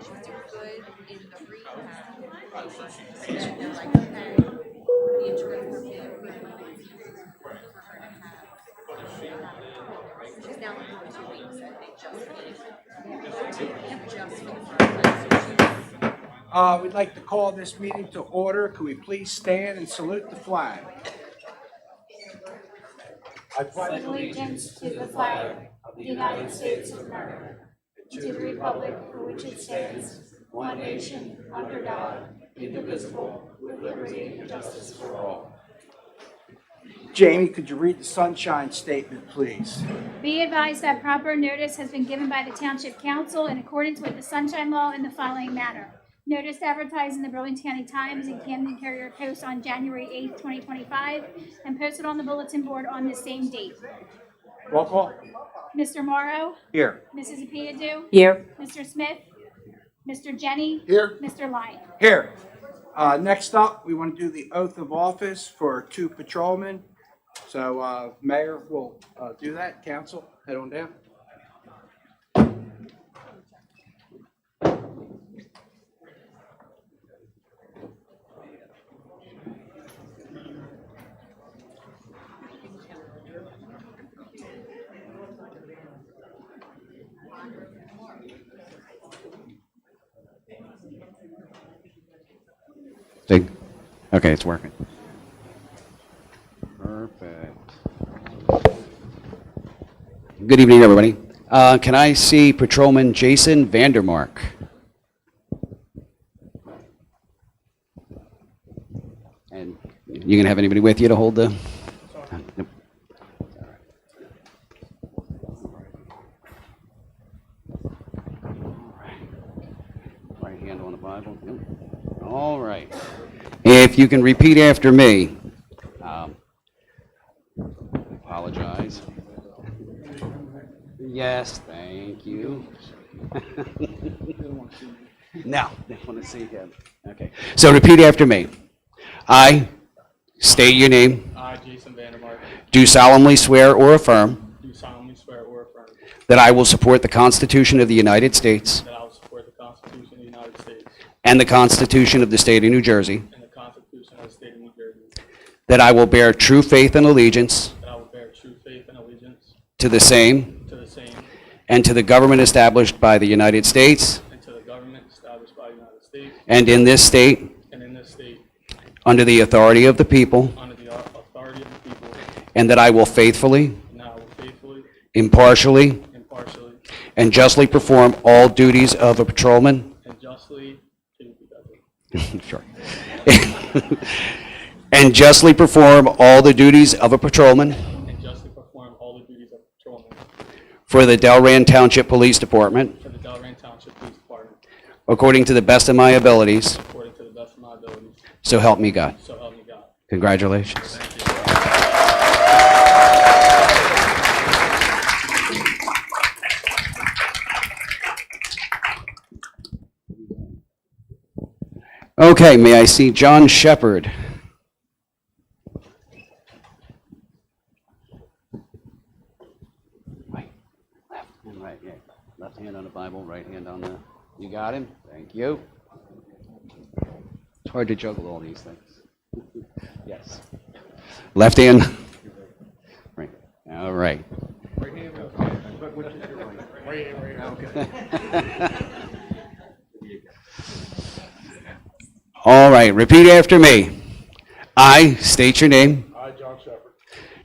She was doing good in the rehab. And then they're like, okay, the insurance company approved for her to have. She's now in 2 weeks and they just finished. We'd like to call this meeting to order. Could we please stand and salute the flag? I pledge Allegiance to the flag of the United States of America, to the republic for which it stands, one nation, under God, indivisible, with liberty and justice for all. Jamie, could you read the sunshine statement, please? Be advised that proper notice has been given by the Township Council in accordance with the Sunshine Law in the following manner. Notice advertised in the Burlington County Times and Camden Courier Post on January 8th, 2025, and posted on the bulletin board on the same date. Roll call. Mr. Morrow? Here. Mrs. Appiadu? Here. Mr. Smith? Mr. Jenny? Here. Mr. Lyon? Here. Next up, we want to do the oath of office for 2 patrolmen. So Mayor will do that. Council, head on down. Okay, it's working. Perfect. Good evening, everybody. Can I see Patrolman Jason Vandermark? And you gonna have anybody with you to hold the? Nope. Right hand on the Bible. Yep. All right. If you can repeat after me. Apologize. Yes, thank you. No, they want to see him. Okay. So repeat after me. I state your name. I, Jason Vandermark, Do solemnly swear or affirm do solemnly swear or affirm that I will support the Constitution of the United States that I will support the Constitution of the United States and the Constitution of the State of New Jersey, and the Constitution of the State of New Jersey, that I will bear true faith and allegiance that I will bear true faith and allegiance to the same to the same and to the government established by the United States and to the government established by the United States and in this state and in this state under the authority of the people, under the authority of the people, and that I will faithfully, and I will faithfully, impartially, impartially, and justly perform all duties of a patrolman. and justly Sure. And justly perform all the duties of a patrolman and justly perform all the duties of patrolman for the Delran Township Police Department for the Delran Township Police Department according to the best of my abilities. according to the best of my abilities. So help me God. So help me God. Congratulations. Okay, may I see John Shepard? Right, left and right, yeah. Left hand on the Bible, right hand on the, you got him? Thank you. It's hard to juggle all these things. Yes. Left hand. Right, all right. Right hand. Which is your right? Right hand. Okay. All right, repeat after me. I state your name. I, John Shepherd,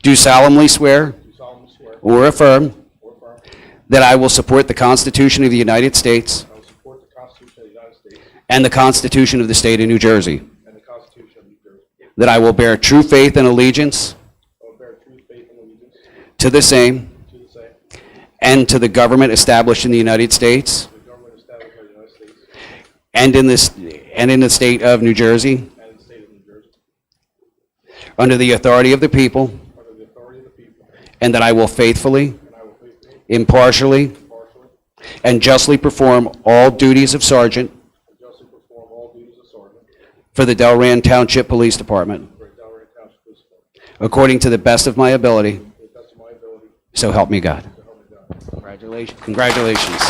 Do solemnly swear do solemnly swear or affirm or affirm that I will support the Constitution of the United States I will support the Constitution of the United States and the Constitution of the State of New Jersey, and the Constitution of New Jersey. that I will bear true faith and allegiance I will bear true faith and allegiance to the same to the same, and to the government established in the United States to the government established by the United States and in the state of New Jersey, and in the state of New Jersey, under the authority of the people, under the authority of the people, and that I will faithfully, and I will faithfully, impartially, impartially, and justly perform all duties of sergeant and justly perform all duties of sergeant for the Delran Township Police Department, for the Delran Township Police Department, according to the best of my ability. to the best of my ability, So help me God. so help me God. Congratulations. Congratulations.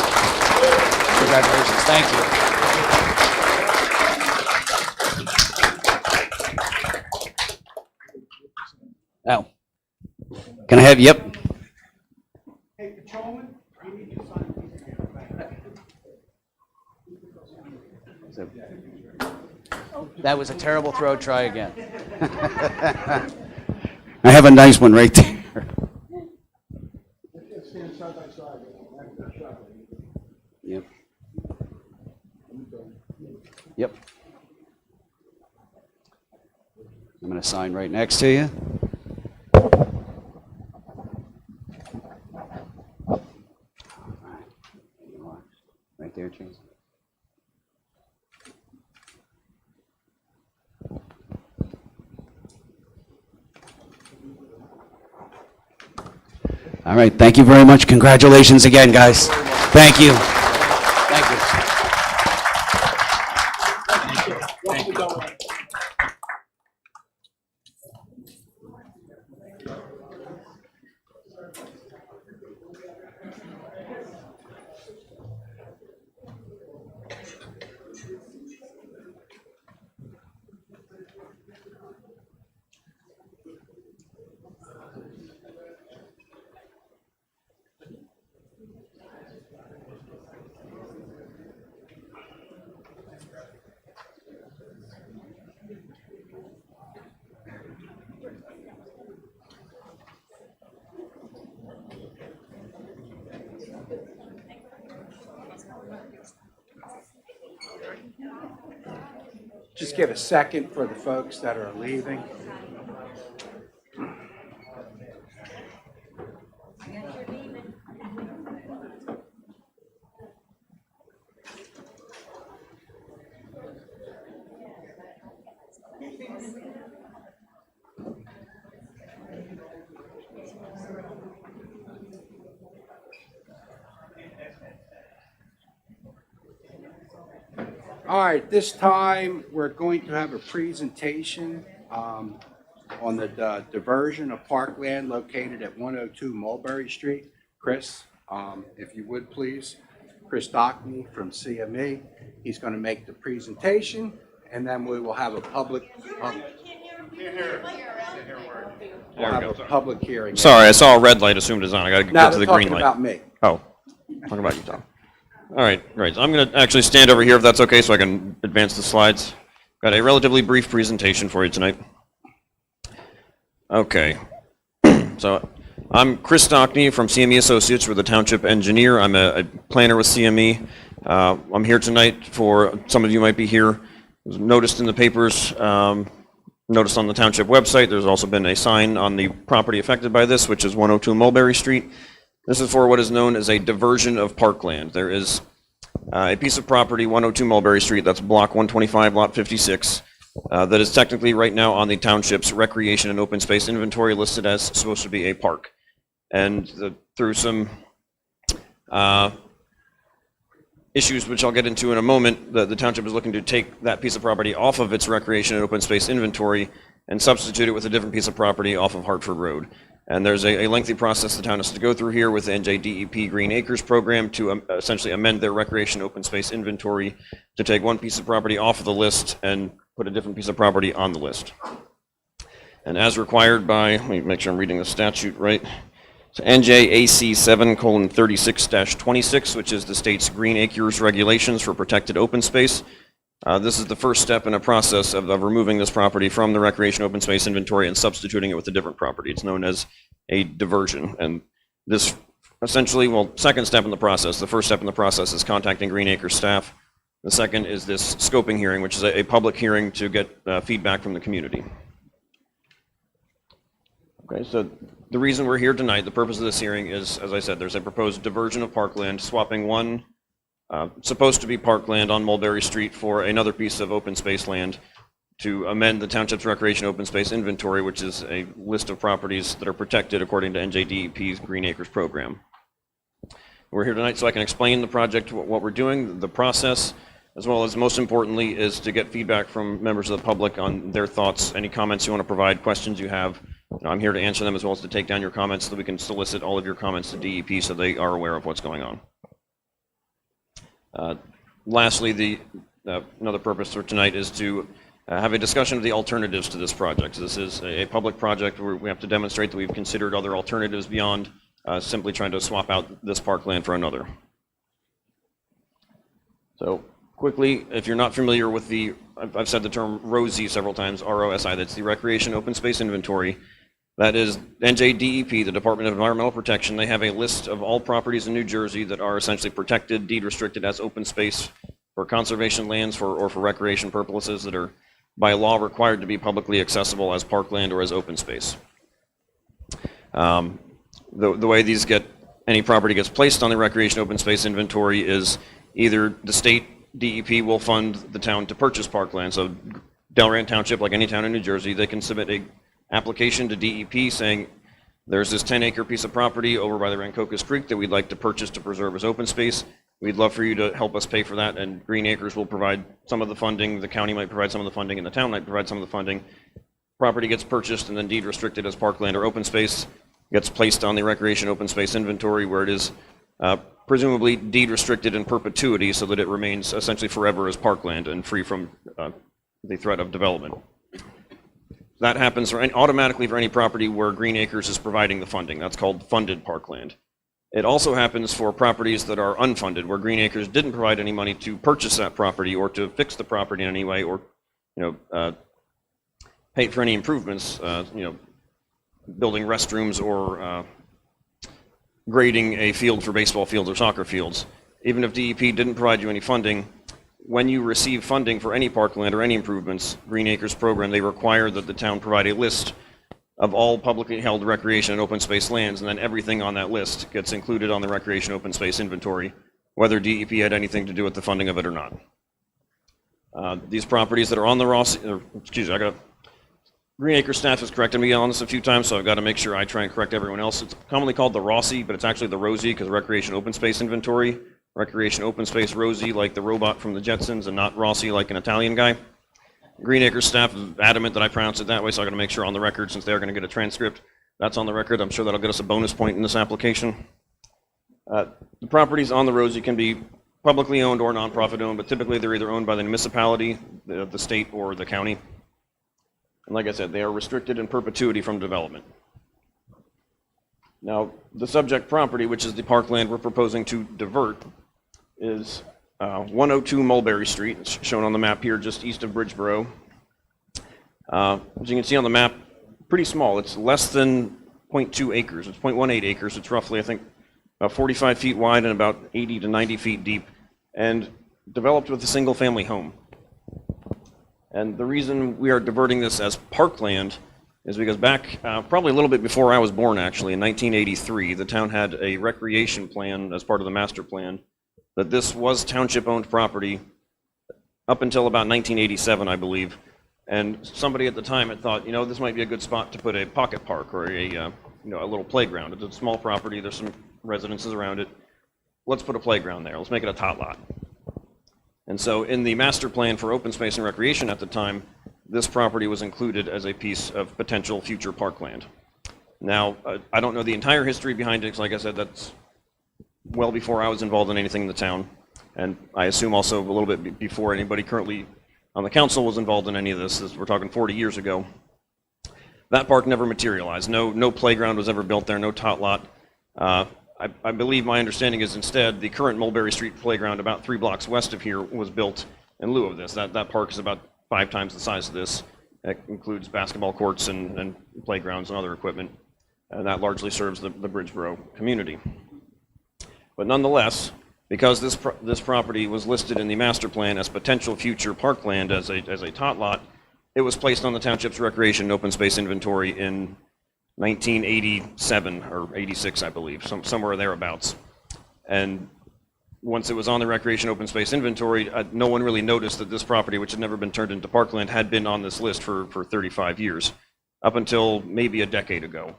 Congratulations. Thank you. Now, can I have, yep. Hey, Patrolman, you need to sign these here. That was a terrible throw. Try again. I have a nice one right there. Stand side by side. Yep. Yep. I'm going to sign right next to you. Right there, Chase. All right, thank you very much. Congratulations again, guys. Thank you. Thank you. Just give a second for the folks that are leaving. All right, this time, we're going to have a presentation on the diversion of parkland located at 102 Mulberry Street. Chris, if you would please, Chris Dockney from CME. He's going to make the presentation, and then we will have a public hearing. Sorry, I saw a red light, assumed it's on. I gotta Now get to they're the green talking light. about me. Oh, talking about you, Tom. All right, great. So I'm gonna actually stand over here if that's okay, so I can advance the slides. Got a relatively brief presentation for you tonight. Okay. So I'm Chris Dockney from CME Associates. We're the township engineer. I'm a planner with CME. I'm here tonight for, some of you might be here, it was noticed in the papers, noticed on the township website. There's also been a sign on the property affected by this, which is 102 Mulberry Street. This is for what is known as a diversion of parkland. There is a piece of property, 102 Mulberry Street, that's block 125, lot 56, that is technically right now on the township's recreation and open space inventory listed as supposed to be a park. And through some issues, which I'll get into in a moment, the township is looking to take that piece of property off of its recreation and open space inventory and substitute it with a different piece of property off of Hartford Road. And there's a lengthy process the town has to go through here with the NJDEP Green Acres program to essentially amend their recreation open space inventory to take one piece of property off of the list and put a different piece of property on the list. And as required by, let me make sure I'm reading the statute right, so NJAC 7:36-26, which is the state's Green Acres regulations for protected open space. This is the first step in a process of removing this property from the recreation open space inventory and substituting it with a different property. It's known as a diversion. And this essentially, well, second step in the process. The first step in the process is contacting Green Acres staff. The second is this scoping hearing, which is a public hearing to get feedback from the community. Okay, so the reason we're here tonight, the purpose of this hearing is, as I said, there's a proposed diversion of parkland, swapping one supposed to be parkland on Mulberry Street for another piece of open space land to amend the township's recreation open space inventory, which is a list of properties that are protected according to NJDEP's Green Acres program. We're here tonight so I can explain the project, what we're doing, the process, as well as most importantly is to get feedback from members of the public on their thoughts, any comments you want to provide, questions you have. I'm here to answer them as well as to take down your comments so that we can solicit all of your comments to DEP so they are aware of what's going on. Lastly, another purpose for tonight is to have a discussion of the alternatives to this project. This is a public project where we have to demonstrate that we've considered other alternatives beyond simply trying to swap out this parkland for another. So quickly, if you're not familiar with I've said the term ROSI several times, ROSI, that's the Recreation Open Space Inventory. That is NJDEP, the Department of Environmental Protection. They have a list of all properties in New Jersey that are essentially protected, deed restricted as open space for conservation lands or for recreation purposes that are by law required to be publicly accessible as parkland or as open space. The way any property gets placed on the Recreation Open Space Inventory is either the state DEP will fund the town to purchase parkland. So Delran Township, like any town in New Jersey, they can submit a application to DEP saying, there's this 10-acre piece of property over by the Rancocas Creek that we'd like to purchase to preserve as open space. We'd love for you to help us pay for that, and Green Acres will provide some of the funding, the county might provide some of the funding, and the town might provide some of the funding. Property gets purchased and then deed restricted as parkland or open space, gets placed on the Recreation Open Space Inventory where it is presumably deed restricted in perpetuity so that it remains essentially forever as parkland and free from the threat of development. That happens automatically for any property where Green Acres is providing the funding. That's called funded parkland. It also happens for properties that are unfunded, where Green Acres didn't provide any money to purchase that property or to fix the property in any way, or pay for any improvements, building restrooms or grading a field for baseball fields or soccer fields. Even if DEP didn't provide you any funding, when you receive funding for any parkland or any improvements, Green Acres program, they require that the town provide a list of all publicly held recreation and open space lands, and then everything on that list gets included on the Recreation Open Space Inventory, whether DEP had anything to do with the funding of it or not. These properties that are on the Green Acres staff has corrected me on this a few times, so I've got to make sure I try and correct everyone else. It's commonly called the ROSI, but it's actually the ROSI because Recreation Open Space Inventory. Recreation Open Space ROSI, like the robot from the Jetsons, and not Rossi, like an Italian guy. Green Acres staff is adamant that I pronounce it that way, so I got to make sure on the record, since they are going to get a transcript, that's on the record. I'm sure that'll get us a bonus point in this application. The properties on the ROSI can be publicly owned or nonprofit owned, but typically they're either owned by the municipality, the state, or the county. And like I said, they are restricted in perpetuity from development. Now, the subject property, which is the parkland we're proposing to divert, is 102 Mulberry Street. It's shown on the map here just east of Bridgeboro. As you can see on the map, pretty small. It's less than 0.2 acres. It's 0.18 acres. It's roughly, I think, about 45 feet wide and about 80 to 90 feet deep, and developed with a single-family home. And the reason we are diverting this as parkland is because back probably a little bit before I was born, actually, in 1983, the town had a recreation plan as part of the master plan that this was township-owned property up until about 1987, I believe. And somebody at the time had thought, this might be a good spot to put a pocket park or a little playground. It's a small property. There's some residences around it. Let's put a playground there. Let's make it a tot lot. And so in the master plan for open space and recreation at the time, this property was included as a piece of potential future parkland. Now, I don't know the entire history behind it, because like I said, that's well before I was involved in anything in the town. And I assume also a little bit before anybody currently on the council was involved in any of this. We're talking 40 years ago. That park never materialized. No playground was ever built there, no tot lot. I believe my understanding is instead the current Mulberry Street playground about 3 blocks west of here was built in lieu of this. That park is about 5 times the size of this. It includes basketball courts and playgrounds and other equipment. And that largely serves the Bridgeboro community. But nonetheless, because this property was listed in the master plan as potential future parkland as a tot lot, it was placed on the township's recreation and open space inventory in 1987 or 86, I believe, somewhere thereabouts. And once it was on the recreation open space inventory, no one really noticed that this property, which had never been turned into parkland, had been on this list for 35 years, up until maybe a decade ago,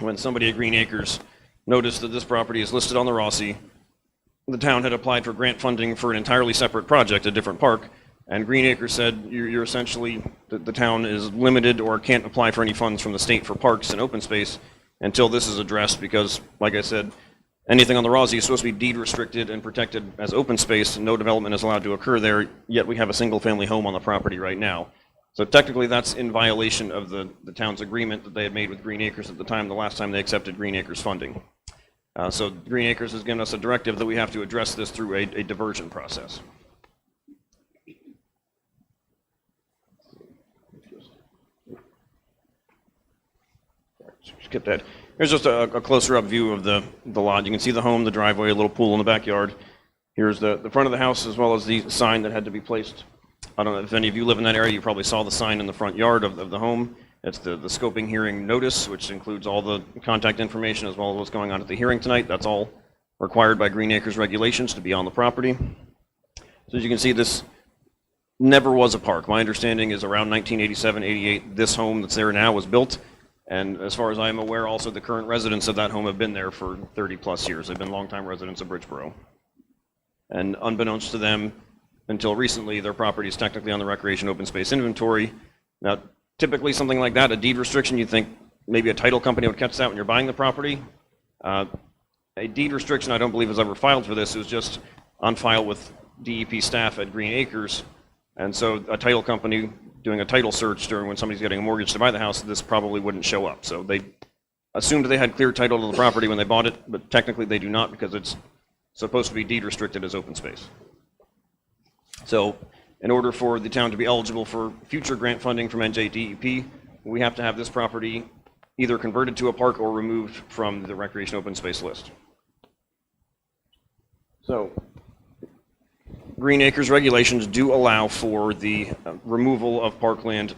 when somebody at Green Acres noticed that this property is listed on the ROSI. The town had applied for grant funding for an entirely separate project, a different park, and Green Acres said, you're essentially, the town is limited or can't apply for any funds from the state for parks and open space until this is addressed, because, like I said, anything on the Rosie is supposed to be deed restricted and protected as open space, and no development is allowed to occur there, yet we have a single-family home on the property right now. So technically, that's in violation of the town's agreement that they had made with Green Acres at the time, the last time they accepted Green Acres funding. So Green Acres has given us a directive that we have to address this through a diversion process. Skip that. Here's just a closer up view of the lot. You can see the home, the driveway, a little pool in the backyard. Here's the front of the house as well as the sign that had to be placed. I don't know if any of you live in that area, you probably saw the sign in the front yard of the home. It's the scoping hearing notice, which includes all the contact information as well as what's going on at the hearing tonight. That's all required by Green Acres regulations to be on the property. So as you can see, this never was a park. My understanding is around 1987, 88, this home that's there now was built. And as far as I'm aware, also the current residents of that home have been there for 30 plus years. They've been longtime residents of Bridgeboro. And unbeknownst to them, until recently, their property is technically on the recreation open space inventory. Now, typically something like that, a deed restriction, you'd think maybe a title company would catch that when you're buying the property. A deed restriction, I don't believe was ever filed for this. It was just on file with DEP staff at Green Acres. And so a title company doing a title search during when somebody's getting a mortgage to buy the house, this probably wouldn't show up. So they assumed they had clear title to the property when they bought it, but technically they do not because it's supposed to be deed restricted as open space. So in order for the town to be eligible for future grant funding from NJDEP, we have to have this property either converted to a park or removed from the recreation open space list. So Green Acres regulations do allow for the removal of parkland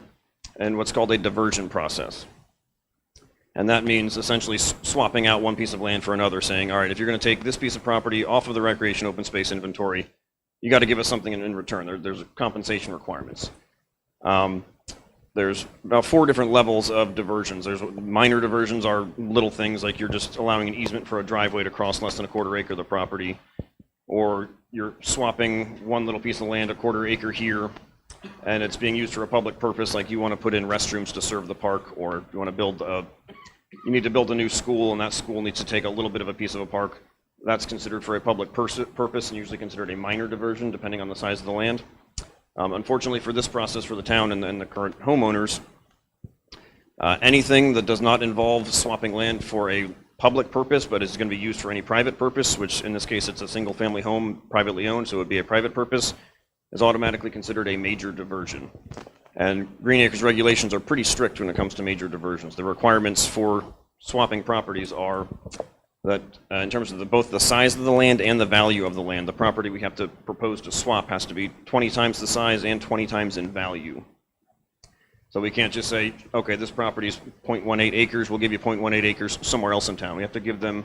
and what's called a diversion process. And that means essentially swapping out one piece of land for another, saying, all right, if you're going to take this piece of property off of the recreation open space inventory, you got to give us something in return. There's compensation requirements. There's about 4 different levels of diversions. There's minor diversions are little things like you're just allowing an easement for a driveway to cross less than a quarter acre of the property, or you're swapping one little piece of land, a quarter acre here, and it's being used for a public purpose, like you want to put in restrooms to serve the park, or you want to build you need to build a new school, and that school needs to take a little bit of a piece of a park. That's considered for a public purpose and usually considered a minor diversion, depending on the size of the land. Unfortunately for this process for the town and the current homeowners, anything that does not involve swapping land for a public purpose, but is going to be used for any private purpose, which in this case it's a single family home privately owned, so it would be a private purpose, is automatically considered a major diversion. And Green Acres regulations are pretty strict when it comes to major diversions. The requirements for swapping properties are that in terms of both the size of the land and the value of the land, the property we have to propose to swap has to be 20 times the size and 20 times in value. So we can't just say, okay, this property is 0.18 acres, we'll give you 0.18 acres somewhere else in town. We have to give them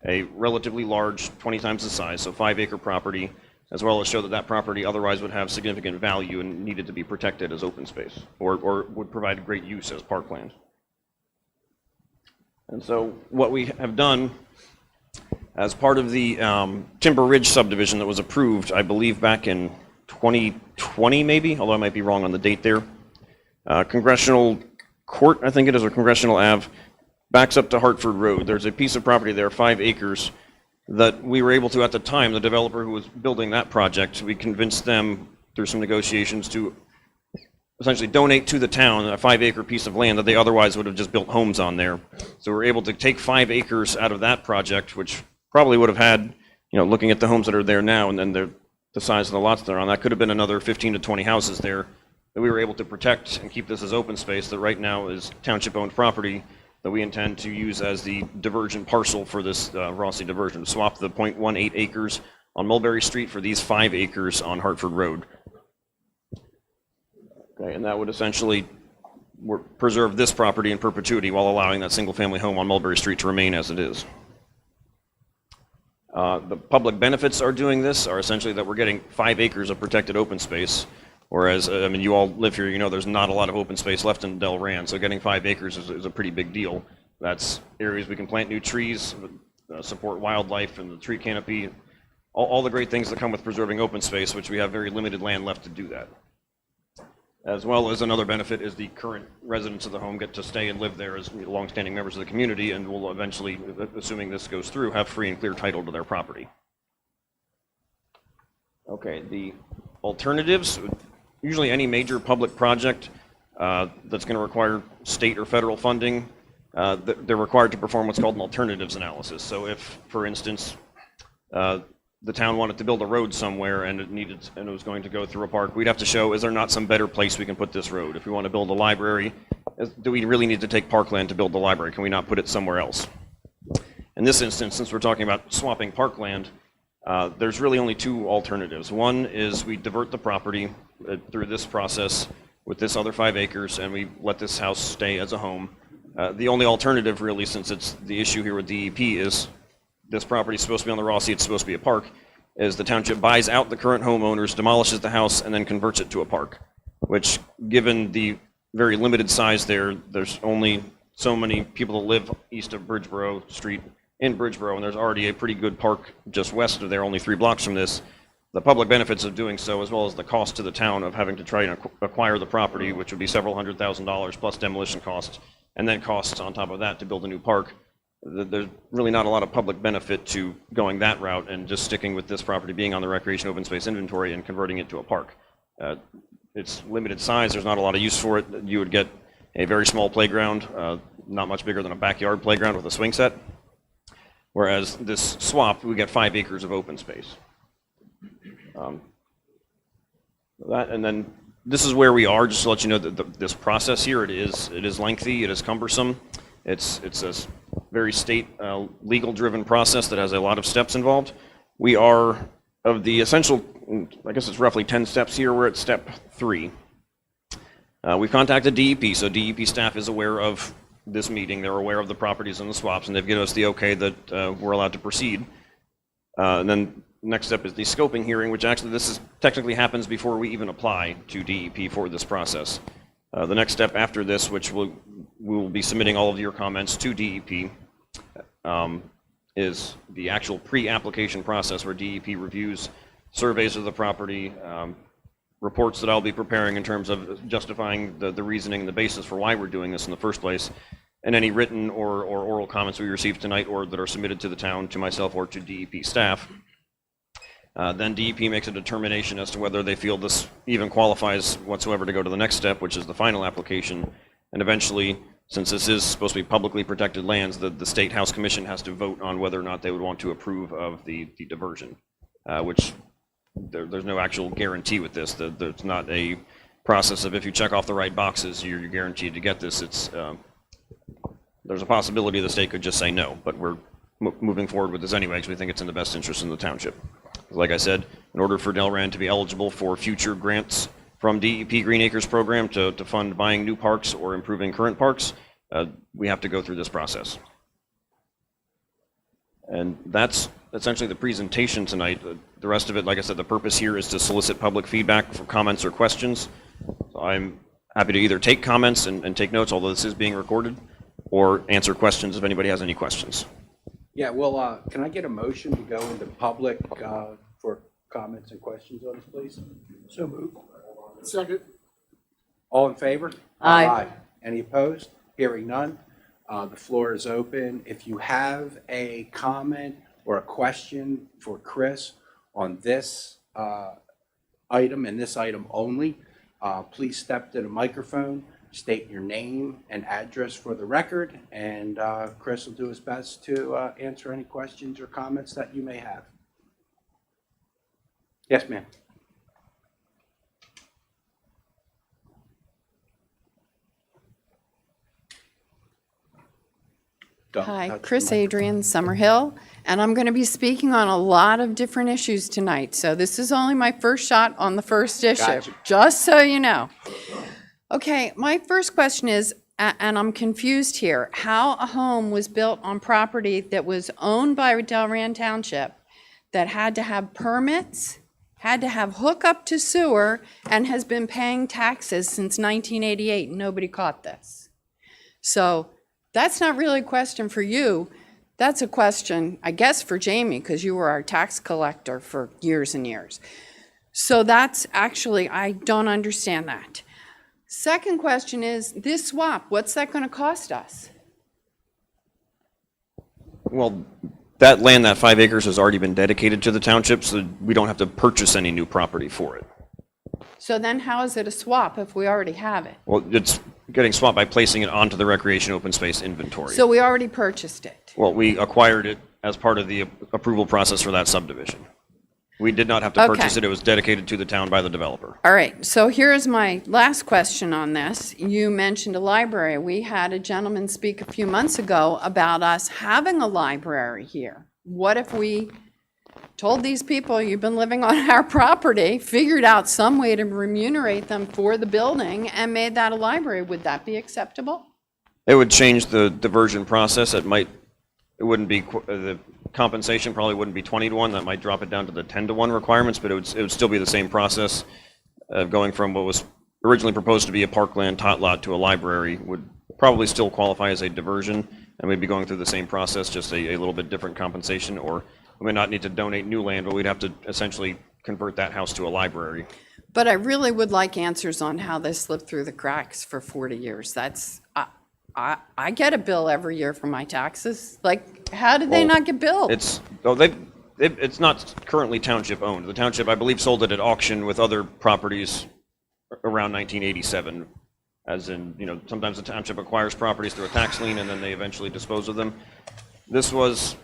a relatively large, 20 times the size, so 5-acre property, as well as show that that property otherwise would have significant value and needed to be protected as open space, or would provide great use as parkland. And so what we have done as part of the Timber Ridge subdivision that was approved, I believe back in 2020 maybe, although I might be wrong on the date there, Congressional Court, I think it is, or Congressional Ave, backs up to Hartford Road. There's a piece of property there, 5 acres, that we were able to, at the time, the developer who was building that project, we convinced them through some negotiations to essentially donate to the town a 5-acre piece of land that they otherwise would have just built homes on there. So we're able to take 5 acres out of that project, which probably would have had, looking at the homes that are there now and then the size of the lots they're on, that could have been another 15 to 20 houses there that we were able to protect and keep this as open space that right now is township-owned property that we intend to use as the diversion parcel for this Rossi diversion. Swap the 0.18 acres on Mulberry Street for these 5 acres on Hartford Road. Okay, and that would essentially preserve this property in perpetuity while allowing that single-family home on Mulberry Street to remain as it is. The public benefits are doing this are essentially that we're getting 5 acres of protected open space. Whereas, you all live here, there's not a lot of open space left in Delran, so getting 5 acres is a pretty big deal. That's areas we can plant new trees, support wildlife and the tree canopy, all the great things that come with preserving open space, which we have very limited land left to do that. as well as another benefit is the current residents of the home get to stay and live there as longstanding members of the community and will eventually, assuming this goes through, have free and clear title to their property. Okay, the alternatives, usually any major public project that's going to require state or federal funding, they're required to perform what's called an alternatives analysis. So if, for instance, the town wanted to build a road somewhere and it was going to go through a park, we'd have to show, is there not some better place we can put this road? If we want to build a library, do we really need to take parkland to build the library? Can we not put it somewhere else? In this instance, since we're talking about swapping parkland, there's really only two alternatives. One is we divert the property through this process with this other 5 acres and we let this house stay as a home. The only alternative really, since it's the issue here with DEP, is this property is supposed to be on the Rossi, it's supposed to be a park, is the township buys out the current homeowners, demolishes the house, and then converts it to a park, which, given the very limited size there, there's only so many people that live east of Bridgeboro Street in Bridgeboro, and there's already a pretty good park just west of there, only 3 blocks from this. The public benefits of doing so, as well as the cost to the town of having to try and acquire the property, which would be several $100,000 plus demolition costs, and then costs on top of that to build a new park. There's really not a lot of public benefit to going that route and just sticking with this property being on the recreation open space inventory and converting it to a park. It's limited size, there's not a lot of use for it. You would get a very small playground, not much bigger than a backyard playground with a swing set. Whereas this swap, we get 5 acres of open space. And then this is where we are, just to let you know that this process here, it is lengthy, it is cumbersome. It's a very state legal driven process that has a lot of steps involved. We are, of the essential, I guess it's roughly 10 steps here, we're at step 3. We've contacted DEP, so DEP staff is aware of this meeting, they're aware of the properties and the swaps, and they've given us the okay that we're allowed to proceed. And then next step is the scoping hearing, which actually technically happens before we even apply to DEP for this process. The next step after this, which we will be submitting all of your comments to DEP, is the actual pre-application process where DEP reviews surveys of the property, reports that I'll be preparing in terms of justifying the reasoning and the basis for why we're doing this in the first place, and any written or oral comments we received tonight or that are submitted to the town, to myself or to DEP staff. Then DEP makes a determination as to whether they feel this even qualifies whatsoever to go to the next step, which is the final application. And eventually, since this is supposed to be publicly protected lands, the State House Commission has to vote on whether or not they would want to approve of the diversion, which there's no actual guarantee with this. There's not a process of if you check off the right boxes, you're guaranteed to get this. There's a possibility the state could just say no, but we're moving forward with this anyway because we think it's in the best interest in the township. Like I said, in order for Delran to be eligible for future grants from DEP Green Acres program to fund buying new parks or improving current parks, we have to go through this process. And that's essentially the presentation tonight. The rest of it, like I said, the purpose here is to solicit public feedback for comments or questions. So I'm happy to either take comments and take notes, although this is being recorded, or answer questions if anybody has any questions. Yeah, well, can I get a motion to go into public for comments and questions on this, please? So moved. Second. All in favor? Aye. Any opposed? Hearing none. The floor is open. If you have a comment or a question for Chris on this item and this item only, please step to the microphone, state your name and address for the record, and Chris will do his best to answer any questions or comments that you may have. Yes, ma'am. Hi, Chris Adrian, Summerhill, and I'm going to be speaking on a lot of different issues tonight. So this is only my first shot on the first issue, Gotcha. just so you know. Okay, my first question is, and I'm confused here, how a home was built on property that was owned by Delran Township that had to have permits, had to have hookup to sewer, and has been paying taxes since 1988. Nobody caught this. So that's not really a question for you. That's a question, I guess, for Jamie, because you were our tax collector for years and years. So that's actually, I don't understand that. Second question is, this swap, what's that going to cost us? Well, that land, that 5 acres has already been dedicated to the township, so we don't have to purchase any new property for it. So then how is it a swap if we already have it? Well, it's getting swapped by placing it onto the recreation open space inventory. So we already purchased it. Well, we acquired it as part of the approval process for that subdivision. We did not have to purchase Okay. it. It was dedicated to the town by the developer. All right, so here's my last question on this. You mentioned a library. We had a gentleman speak a few months ago about us having a library here. What if we told these people, you've been living on our property, figured out some way to remunerate them for the building and made that a library? Would that be acceptable? It would change the diversion process. It wouldn't be, the compensation probably wouldn't be 20 to 1. That might drop it down to the 10 to 1 requirements, but it would still be the same process of going from what was originally proposed to be a parkland tot lot to a library would probably still qualify as a diversion, and we'd be going through the same process, just a little bit different compensation, or we may not need to donate new land, but we'd have to essentially convert that house to a library. But I really would like answers on how this slipped through the cracks for 40 years. That's, I get a bill every year for my taxes. Like, how did they Well, not get billed? It's not currently township owned. The township, I believe, sold it at auction with other properties around 1987. As in, sometimes the township acquires properties through a tax lien and then they eventually dispose of them. This is,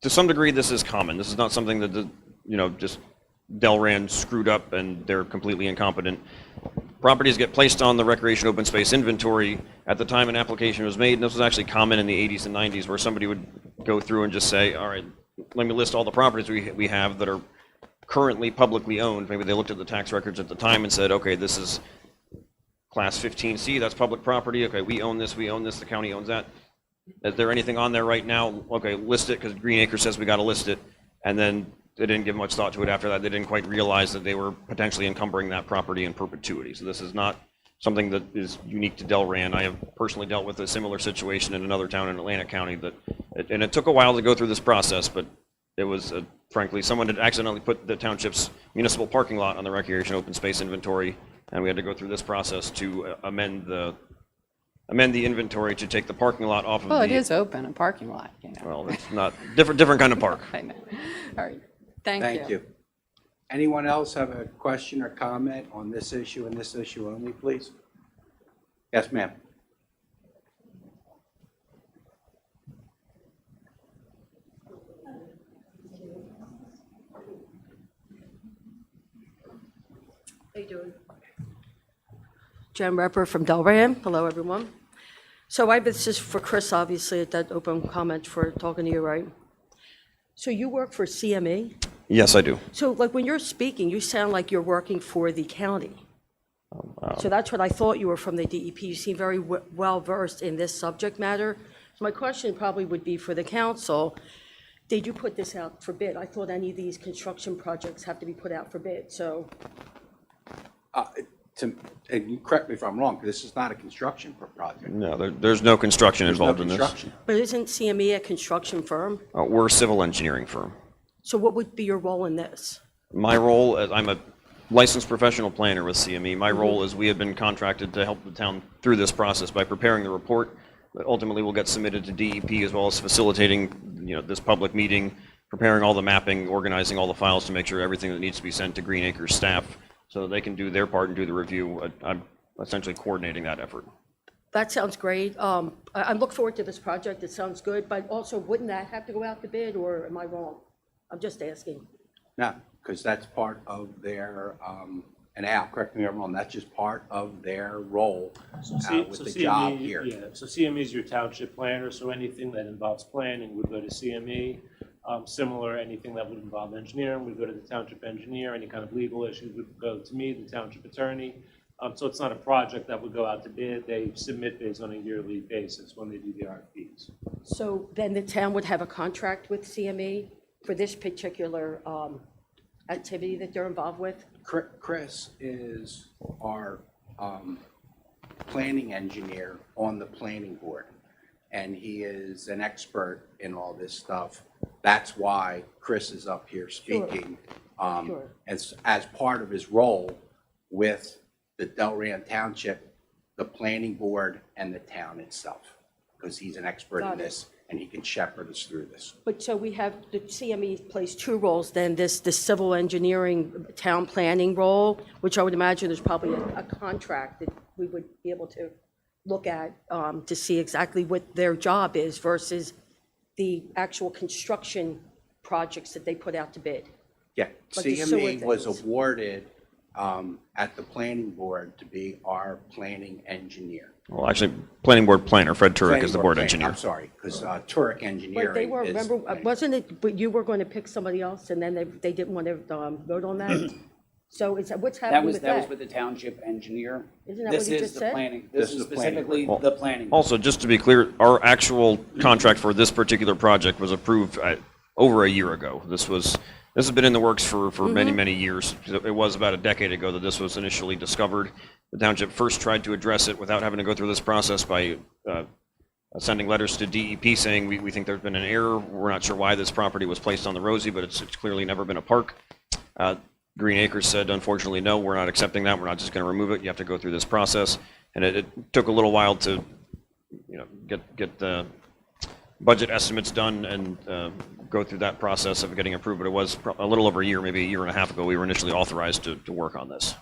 to some degree, this is common. This is not something that, just Delran screwed up and they're completely incompetent. Properties get placed on the recreation open space inventory at the time an application was made, and this was actually common in the 80s and 90s, where somebody would go through and just say, all right, let me list all the properties we have that are currently publicly owned. Maybe they looked at the tax records at the time and said, okay, this is class 15C, that's public property. Okay, we own this, the county owns that. Is there anything on there right now? Okay, list it, because Green Acres says we got to list it. And then they didn't give much thought to it after that. They didn't quite realize that they were potentially encumbering that property in perpetuity. So this is not something that is unique to Delran. I have personally dealt with a similar situation in another town in Atlantic County and it took a while to go through this process, but it was, frankly, someone had accidentally put the township's municipal parking lot on the recreation open space inventory, and we had to go through this process to amend the inventory to take the parking lot off of Well, it is open, a parking lot, Well, it's not, different kind of park. I know. All right, thank Thank you. Anyone else have a question or comment on this issue and this issue only, please? Yes, ma'am. How you doing? Jen Repper from Delran. Hello, everyone. So this is for Chris, obviously, at that open comment for talking to you, right? So you work for CME? Yes, I do. So like when you're speaking, you sound like you're working for the county. So that's what I thought you were from the DEP. You seem very well versed in this subject matter. So my question probably would be for the council, did you put this out for bid? I thought any of these construction projects have to be put out for bid, so. And you correct me if I'm wrong, because this is not a construction project. No, there's no construction There's no involved in this. construction. But isn't CME a construction firm? We're a civil engineering firm. So what would be your role in this? My role, I'm a licensed professional planner with CME. My role is we have been contracted to help the town through this process by preparing the report that ultimately will get submitted to DEP, as well as facilitating, this public meeting, preparing all the mapping, organizing all the files to make sure everything that needs to be sent to Green Acres staff so they can do their part and do the review. I'm essentially coordinating that effort. That sounds great. I look forward to this project. It sounds good, but also wouldn't that have to go out to bid, or am I wrong? I'm just asking. No, because that's part of their, and Al, correct me if I'm wrong, that's just part of their role with the job here. Yeah, so CME is your township planner, so anything that involves planning would go to CME. Similar, anything that would involve engineering would go to the township engineer. Any kind of legal issues would go to me, the township attorney. So it's not a project that would go out to bid. They submit bids on a yearly basis when they do the RFPs. So then the town would have a contract with CME for this particular activity that they're involved with? Chris is our planning engineer on the planning board, and he is an expert in all this stuff. That's why Chris is up here speaking. Sure. As part of his role, with the Delran Township, the planning board, and the town itself, because he's an expert Got in it. this, and he can shepherd us through this. But so we have, the CME plays two roles then, this, the civil engineering, town planning role, which I would imagine there's probably a contract that we would be able to look at to see exactly what their job is versus the actual construction projects that they put out to bid. Yeah, Like the sewer CME was things. awarded at the planning board to be our planning engineer. Well, actually, planning board planner, Fred Turek is the board Planning engineer. I'm sorry, because Turek But they Engineering were, is. remember, wasn't it, but you were going to pick somebody else and then they didn't want to vote on that? So is, what's That happening was, with that was that? with the township engineer. Isn't that This what you is just the said? planning, This this is is the planning specifically board. the planning. Also, just to be clear, our actual contract for this particular project was approved over a year ago. This has been in the works for many, many years. It was about a decade ago that this was initially discovered. The township first tried to address it without having to go through this process by sending letters to DEP saying, we think there's been an error. We're not sure why this property was placed on the Rosie, but it's clearly never been a park. Green Acres said, unfortunately, no, we're not accepting that. We're not just going to remove it. You have to go through this process. And it took a little while to, get the budget estimates done and go through that process of getting approved. But it was a little over a year, maybe a year and a half ago, we were initially authorized to work on this.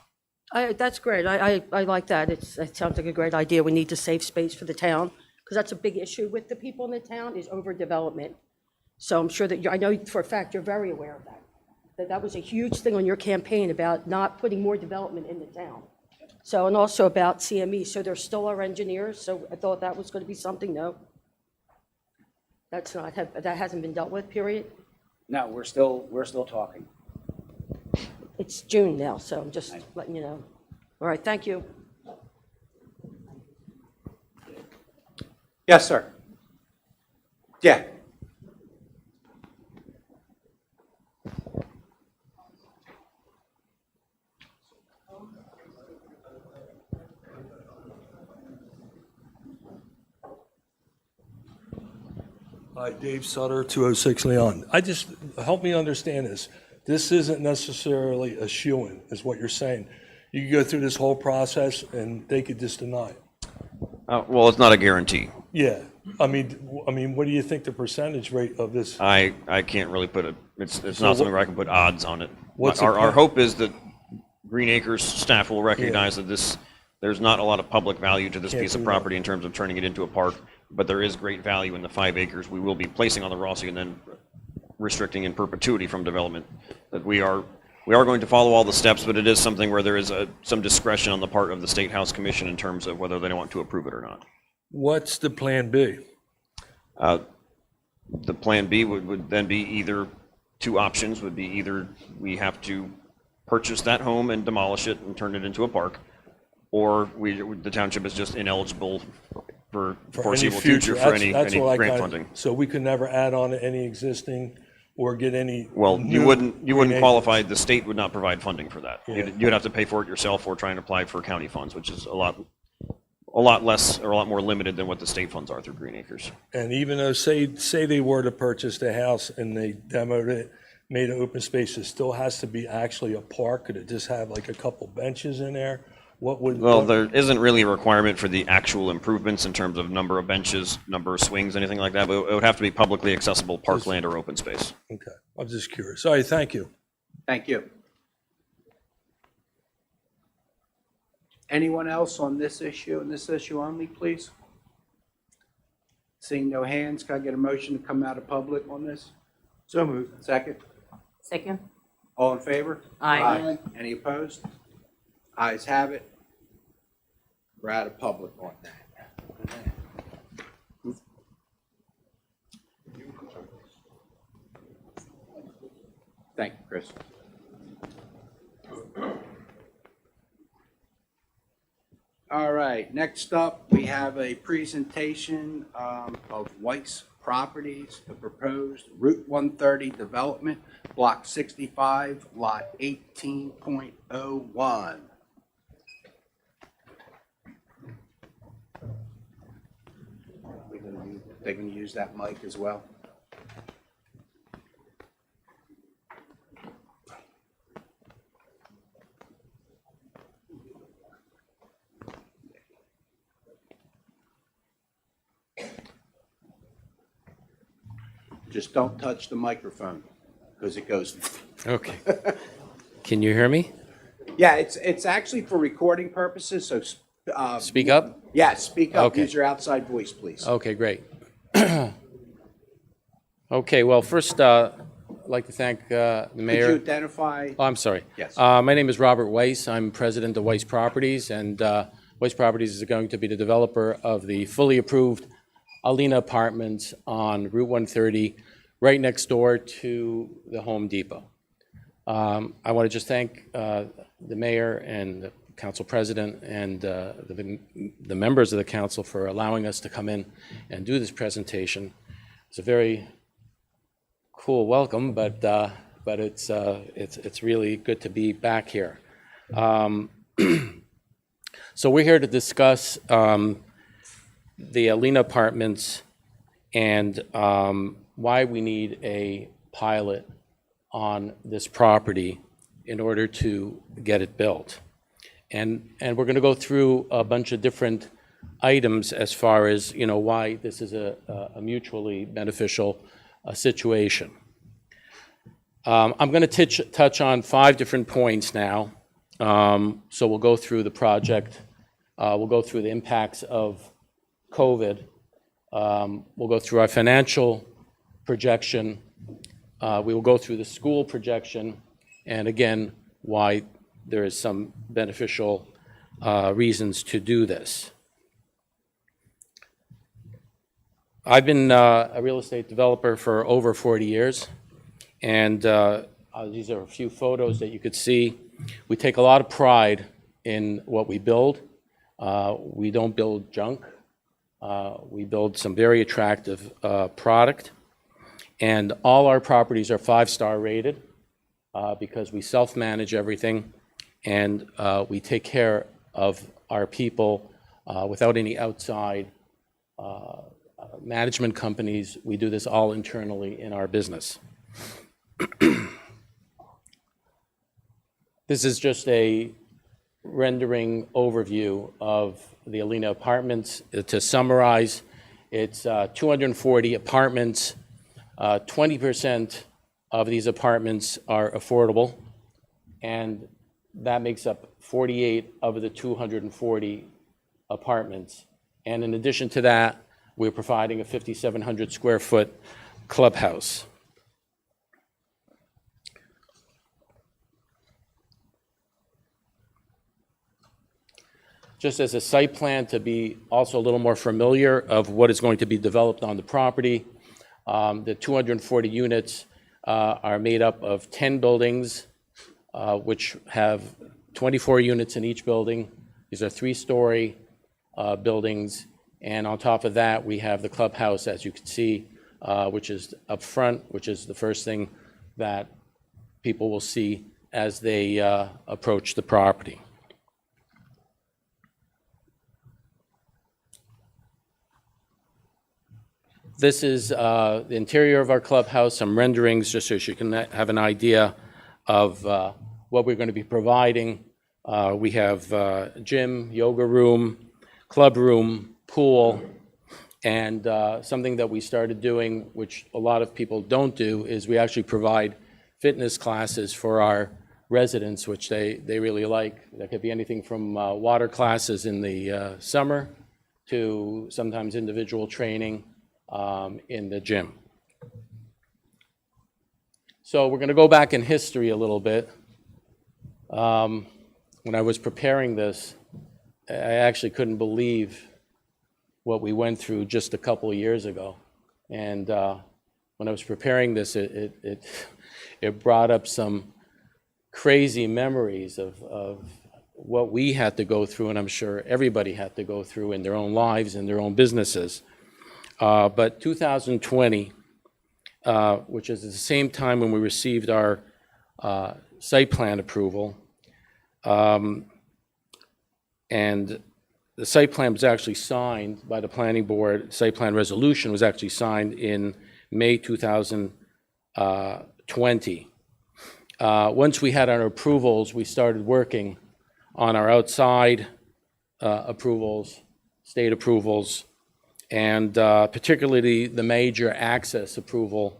That's great. I like that. It sounds like a great idea. We need to save space for the town, because that's a big issue with the people in the town, is overdevelopment. So I'm sure that I know for a fact you're very aware of that. That was a huge thing on your campaign about not putting more development in the town. So, and also about CME. So they're still our engineers, so I thought that was going to be something, no? That's not, that hasn't been dealt with, period? No, we're still talking. It's June now, so I'm just letting you know. All right, thank you. Yes, sir. Yeah. Hi, Dave Sutter, 206 Leon. Help me understand this. This isn't necessarily a shoo-in, is what you're saying. You could go through this whole process and they could just deny it. Well, it's not a guarantee. Yeah, I mean, what do you think the percentage rate of this? I can't really put it, it's not So something what- where I can put odds on it. What's the Our plan? hope is that Green Acres staff will recognize that there's not a lot of public value to this Can't piece of do that. property in terms of turning it into a park, but there is great value in the 5 acres we will be placing on the Rossi and then restricting in perpetuity from development. That we are going to follow all the steps, but it is something where there is some discretion on the part of the State House Commission in terms of whether they want to approve it or not. What's the plan B? The plan B would then be either, two options would be either we have to purchase that home and demolish it and turn it into a park, or the township is just ineligible for For foreseeable any future for any That's what I grant kinda- funding. So we could never add on to any existing or get any. Well, you new wouldn't Green qualify, Acres. the state would not provide funding for that. Yeah. You'd have to pay for it yourself or try and apply for county funds, which is a lot less or a lot more limited than what the state funds are through Green Acres. And even though, say they were to purchase the house and they demoed it, made it open space, it still has to be actually a park? Could it just have like a couple benches in there? What would? Well, what- there isn't really a requirement for the actual improvements in terms of number of benches, number of swings, anything like that, but it would have to be publicly accessible parkland or open space. Okay, I'm just curious. All right, thank you. Thank you. Anyone else on this issue and this issue only, please? Seeing no hands, can I get a motion to come out of public on this? So moved. Second? Second. All in favor? Aye. Any opposed? Ayes have it. We're out of public on that. Thank you, Chris. All right, next up, we have a presentation of Weiss Properties, the proposed Route 130 development, Block 65, Lot 18.01. They can use that mic as well. Just don't touch the microphone, because it goes. Okay. Can you hear me? Yeah, it's actually for recording purposes, so, Speak up? yeah, speak up, Okay. use your outside voice, please. Okay, great. Okay, well, first, I'd like to thank the Could you mayor. identify? Oh, I'm sorry. Yes. My name is Robert Weiss. I'm president of Weiss Properties, and Weiss Properties is going to be the developer of the fully approved Alina Apartments on Route 130, right next door to the Home Depot. I want to just thank the mayor and the council president and the members of the council for allowing us to come in and do this presentation. It's a very cool welcome, but it's really good to be back here. So we're here to discuss the Alina Apartments and why we need a pilot on this property in order to get it built. And we're going to go through a bunch of different items as far as, you know, why this is a mutually beneficial situation. I'm going to touch on 5 different points now. So we'll go through the project. We'll go through the impacts of COVID. We'll go through our financial projection. We will go through the school projection, and again, why there is some beneficial reasons to do this. I've been a real estate developer for over 40 years, and these are a few photos that you could see. We take a lot of pride in what we build. We don't build junk. We build some very attractive product. And all our properties are 5-star rated because we self-manage everything, and we take care of our people without any outside management companies. We do this all internally in our business. This is just a rendering overview of the Alina Apartments. To summarize, it's 240 apartments. 20% of these apartments are affordable, and that makes up 48 of the 240 apartments. And in addition to that, we're providing a 5,700 square foot clubhouse. Just as a site plan to be also a little more familiar of what is going to be developed on the property. The 240 units are made up of 10 buildings, which have 24 units in each building. These are 3-story buildings, and on top of that, we have the clubhouse, as you can see, which is up front, which is the first thing that people will see as they approach the property. This is the interior of our clubhouse, some renderings just so you can have an idea of what we're going to be providing. We have gym, yoga room, club room, pool, and something that we started doing, which a lot of people don't do, is we actually provide fitness classes for our residents, which they really like. That could be anything from water classes in the summer to sometimes individual training in the gym. So we're going to go back in history a little bit. When I was preparing this, I actually couldn't believe what we went through just a couple of years ago. And when I was preparing this, it brought up some crazy memories of what we had to go through, and I'm sure everybody had to go through in their own lives and their own businesses. But 2020, which is at the same time when we received our site plan approval, and the site plan was actually signed by the planning board. Site plan resolution was actually signed in May 2020. Once we had our approvals, we started working on our outside approvals, state approvals, and particularly the major access approval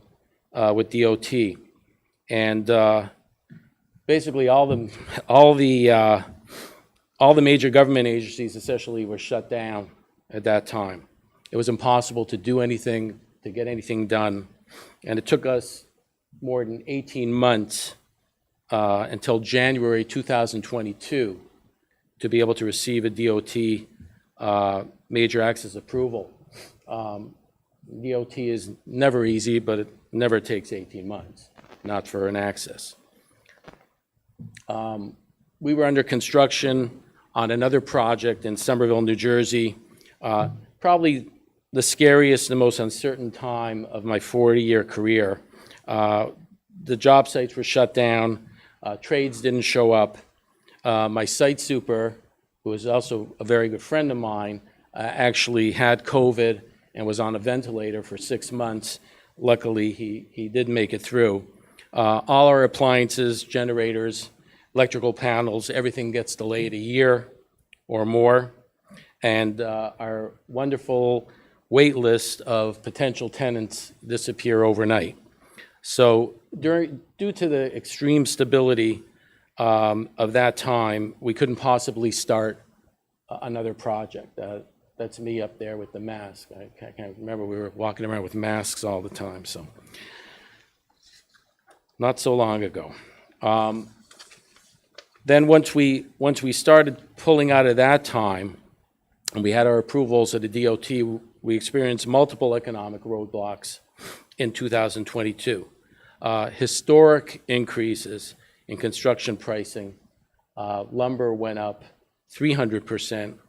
with DOT. And basically all the major government agencies essentially were shut down at that time. It was impossible to do anything, to get anything done. And it took us more than 18 months until January 2022 to be able to receive a DOT major access approval. DOT is never easy, but it never takes 18 months, not for an access. We were under construction on another project in Somerville, New Jersey, probably the scariest and most uncertain time of my 40-year career. The job sites were shut down, trades didn't show up. My site super, who was also a very good friend of mine, actually had COVID and was on a ventilator for 6 months. Luckily, he did make it through. All our appliances, generators, electrical panels, everything gets delayed a year or more. And our wonderful wait list of potential tenants disappear overnight. So due to the extreme stability of that time, we couldn't possibly start another project. That's me up there with the mask. I can't remember, we were walking around with masks all the time, so. Not so long ago. Then once we started pulling out of that time, and we had our approvals at the DOT, we experienced multiple economic roadblocks in 2022. Historic increases in construction pricing. Lumber went up 300%.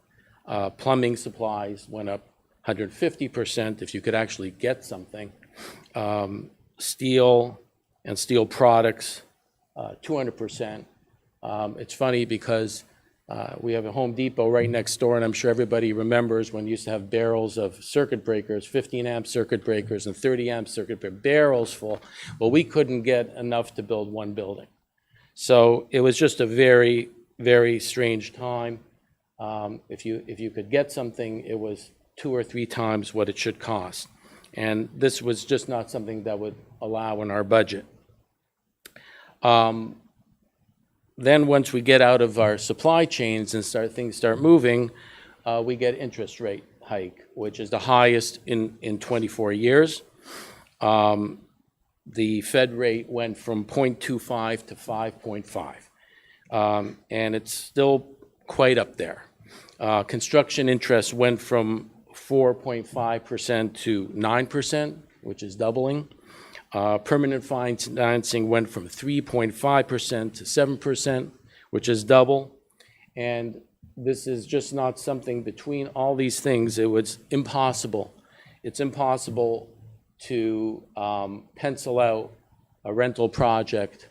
Plumbing supplies went up 150% if you could actually get something. Steel and steel products, 200%. It's funny because we have a Home Depot right next door, and I'm sure everybody remembers when you used to have barrels of circuit breakers, 15-amp circuit breakers and 30-amp circuit breakers, barrels full. Well, we couldn't get enough to build one building. So it was just a very, very strange time. If you could get something, it was 2 or 3 times what it should cost. And this was just not something that would allow in our budget. Then once we get out of our supply chains and things start moving, we get interest rate hike, which is the highest in 24 years. The Fed rate went from 0.25 to 5.5, and it's still quite up there. Construction interest went from 4.5% to 9%, which is doubling. Permanent financing went from 3.5% to 7%, which is double. And this is just not something between all these things. It was impossible. It's impossible to pencil out a rental project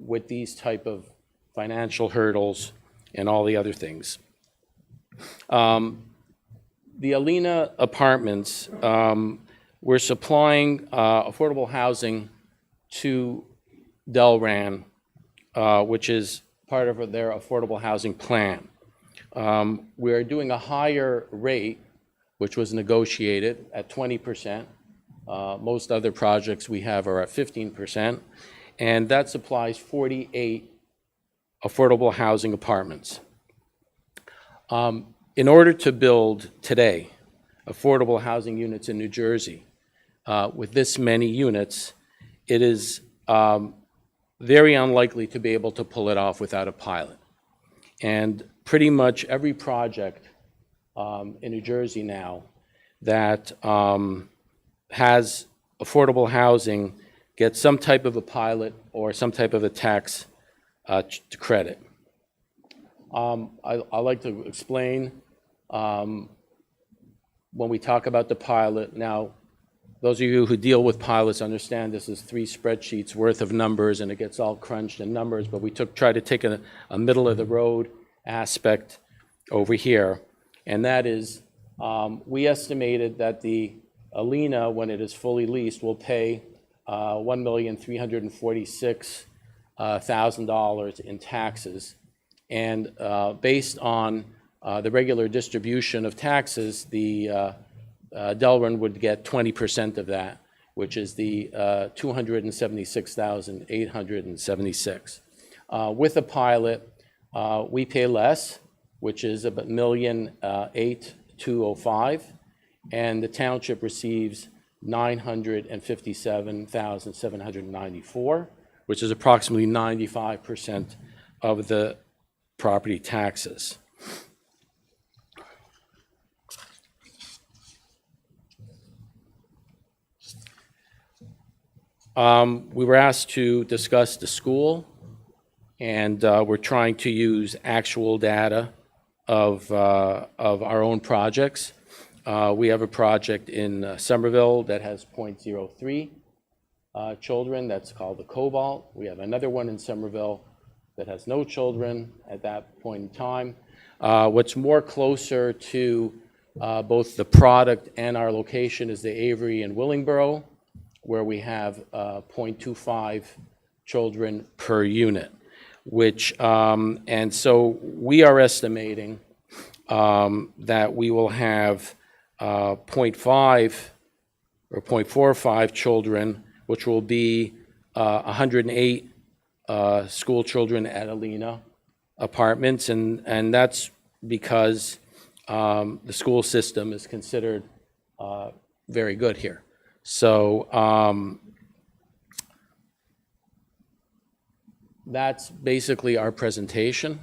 with these type of financial hurdles and all the other things. The Alina Apartments, we're supplying affordable housing to Delran, which is part of their affordable housing plan. We're doing a higher rate, which was negotiated at 20%. Most other projects we have are at 15%, and that supplies 48 affordable housing apartments. In order to build today affordable housing units in New Jersey, with this many units, it is very unlikely to be able to pull it off without a pilot. And pretty much every project in New Jersey now that has affordable housing gets some type of a pilot or some type of a tax credit. I like to explain when we talk about the pilot. Now, those of you who deal with pilots understand this is 3 spreadsheets worth of numbers, and it gets all crunched in numbers, but we try to take a middle-of-the-road aspect over here, and that is we estimated that the Alina, when it is fully leased, will pay $1,346,000 in taxes. And based on the regular distribution of taxes, the Delran would get 20% of that, which is the 276,876. With a pilot, we pay less, which is about $1,802,05, and the township receives $957,794, which is approximately 95% of the property taxes. We were asked to discuss the school, and we're trying to use actual data of our own projects. We have a project in Somerville that has 0.03 children. That's called the Cobalt. We have another one in Somerville that has no children at that point in time. What's more closer to both the product and our location is the Avery and Willingboro, where we have 0.25 children per unit, which, and so we are estimating that we will have 0.5 or 0.45 children, which will be 108 school children at Alina Apartments, and that's because the school system is considered very good here. So that's basically our presentation.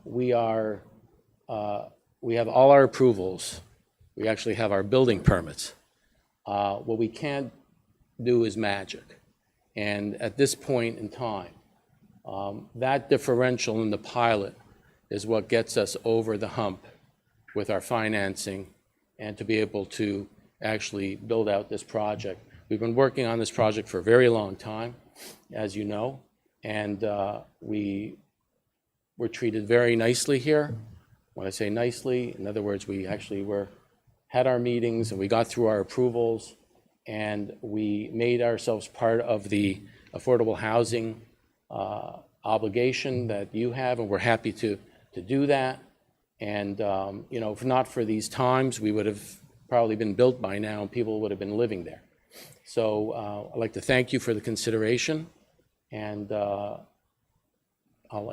We have all our approvals. We actually have our building permits. What we can't do is magic. And at this point in time, that differential in the pilot is what gets us over the hump with our financing and to be able to actually build out this project. We've been working on this project for a very long time, as you know, and we were treated very nicely here. When I say nicely, in other words, we actually had our meetings and we got through our approvals, and we made ourselves part of the affordable housing obligation that you have, and we're happy to do that. And you know, if not for these times, we would have probably been built by now and people would have been living there. So I'd like to thank you for the consideration, and I'll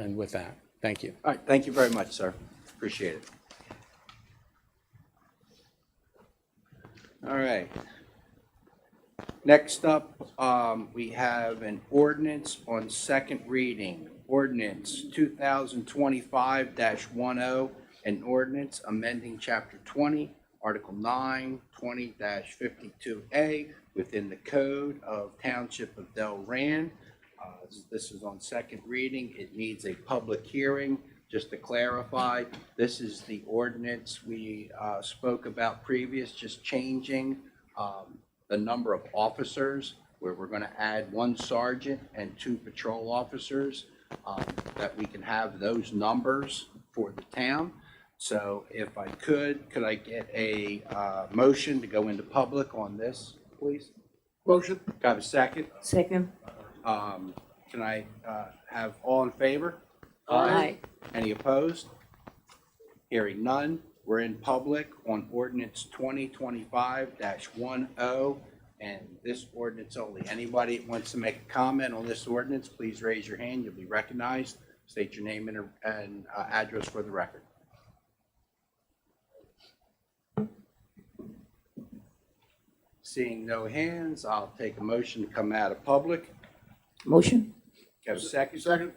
end with that. Thank you. All right, thank you very much, sir. Appreciate it. All right. Next up, we have an ordinance on second reading. Ordinance 2025-10, an ordinance amending Chapter 20, Article 9, 20-52A within the Code of Township of Delran. This is on second reading. It needs a public hearing. Just to clarify, this is the ordinance we spoke about previous, just changing the number of officers, where we're going to add 1 sergeant and 2 patrol officers, that we can have those numbers for the town. So if I could I get a motion to go into public on this, please? Motion. Can I have a second? Second. Can I have all in favor? Aye. Any opposed? Hearing none, we're in public on ordinance 2025-10, and this ordinance only. Anybody that wants to make a comment on this ordinance, please raise your hand. You'll be recognized. State your name and address for the record. Seeing no hands, I'll take a motion to come out of public. Motion. Have a second? Second.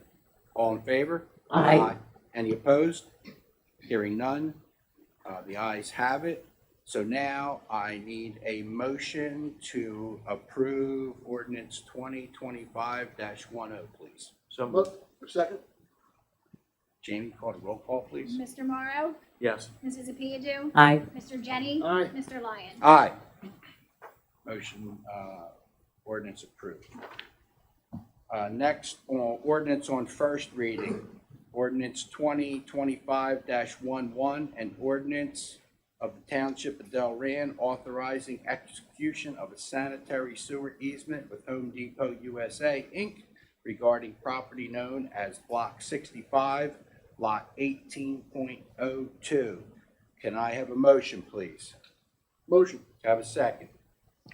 All in favor? Aye. Any opposed? Hearing none, the ayes have it. So now I need a motion to approve ordinance 2025-10, please. So moved. Second. Jamie, call the roll call, please. Mr. Morrow? Yes. Mrs. Apiadu? Aye. Mr. Jenny? Aye. Mr. Lyon? Aye. Motion, ordinance approved. Next, ordinance on first reading, ordinance 2025-11, an ordinance of the Township of Delran authorizing execution of a sanitary sewer easement with Home Depot USA, Inc. regarding property known as Block 65, Lot 18.02. Can I have a motion, please? Motion. Have a second?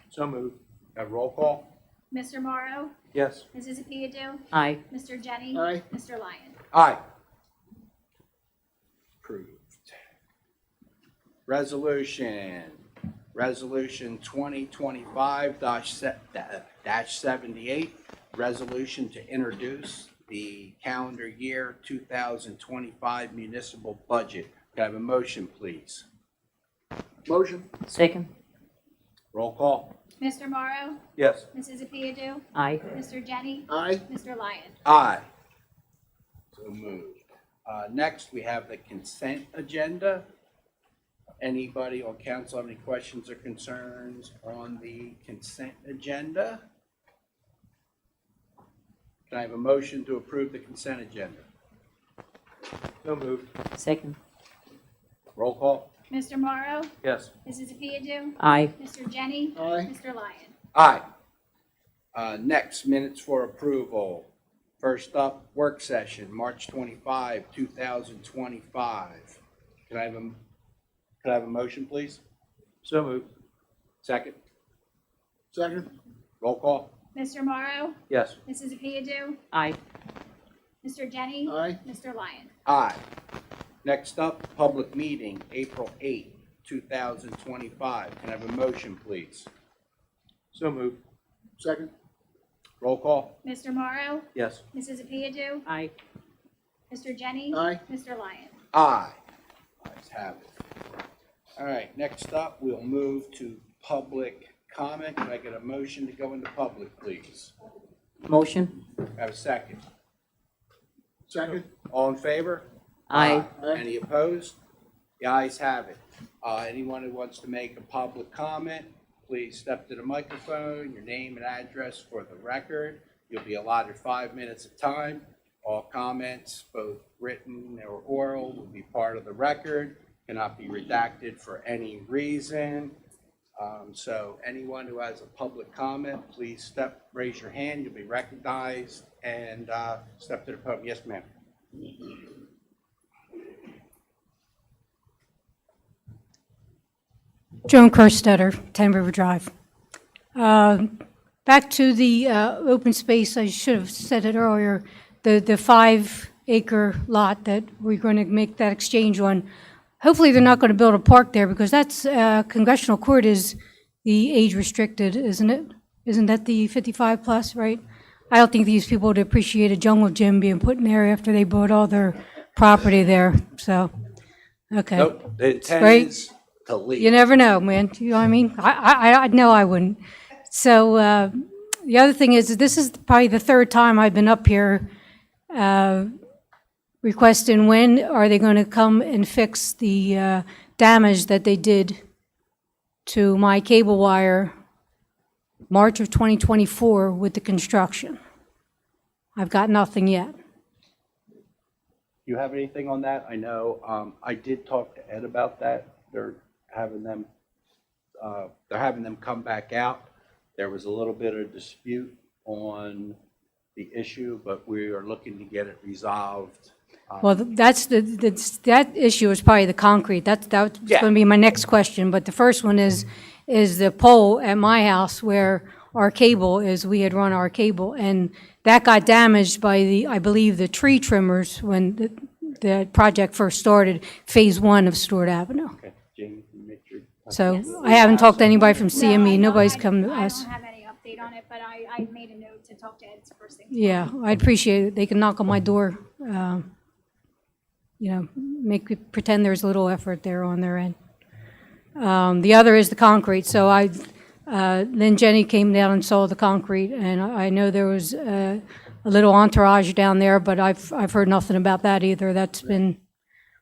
So moved. Have roll call? Mr. Morrow? Yes. Mrs. Apiadu? Aye. Mr. Jenny? Aye. Mr. Lyon? Aye. Approved. Resolution 2025-78, resolution to introduce the calendar year 2025 municipal budget. Can I have a motion, please? Motion. Second. Roll call? Mr. Morrow? Yes. Mrs. Apiadu? Aye. Mr. Jenny? Aye. Mr. Lyon? Aye. So moved. Next, we have the consent agenda. Anybody on council have any questions or concerns on the consent agenda? Can I have a motion to approve the consent agenda? So moved. Second. Roll call? Mr. Morrow? Yes. Mrs. Apiadu? Aye. Mr. Jenny? Aye. Mr. Lyon? Aye. Next, minutes for approval. First up, work session, March 25, 2025. Can I have a motion, please? So moved. Second? Second. Roll call? Mr. Morrow? Yes. Mrs. Apiadu? Aye. Mr. Jenny? Aye. Mr. Lyon? Aye. Next up, public meeting, April 8, 2025. Can I have a motion, please? So moved. Second. Roll call? Mr. Morrow? Yes. Mrs. Apiadu? Aye. Mr. Jenny? Aye. Mr. Lyon? Aye. Ayes have it. All right, next up, we'll move to public comment. Can I get a motion to go into public, please? Motion. Have a second. Second. All in favor? Aye. Aye. Any opposed? The ayes have it. Anyone who wants to make a public comment, please step to the microphone, your name and address for the record. You'll be allotted 5 minutes of time. All comments, both written or oral, will be part of the record, cannot be redacted for any reason. So anyone who has a public comment, please raise your hand, you'll be recognized, and step to the podium. Yes, ma'am. Joan Kerstetter, 10 River Drive. Back to the open space, I should have said it earlier, the 5-acre lot that we're going to make that exchange on. Hopefully, they're not going to build a park there, because that's, congressional court is the age restricted, isn't it? Isn't that the 55 plus, right? I don't think these people would appreciate a jungle gym being put in there after they bought all their property there, so, okay. Nope, the intent Right. is to leave. You never know, man. You know what I mean? I know I wouldn't. So the other thing is, this is probably the third time I've been up here requesting when are they going to come and fix the damage that they did to my cable wire March of 2024 with the construction. I've got nothing yet. Do you have anything on that? I know, I did talk to Ed about that. They're having them come back out. There was a little bit of dispute on the issue, but we are looking to get it resolved. Well, that's that issue is probably the concrete. That's Yeah. going to be my next question. But the first one is the pole at my house where our cable is. We had run our cable, and that got damaged by I believe, the tree trimmers when the project first started, phase 1 of Stewart Avenue. Okay, Jamie, can you make sure? So I haven't talked to anybody from No, I CME. don't- Nobody's I- come to us. I don't have any update on it, but I made a note to talk to Ed first thing. Yeah, I'd appreciate it. They can knock on my door, pretend there's a little effort there on their end. The other is the concrete. So then Jenny came down and saw the concrete, and I know there was a little entourage down there, but I've heard nothing about that either.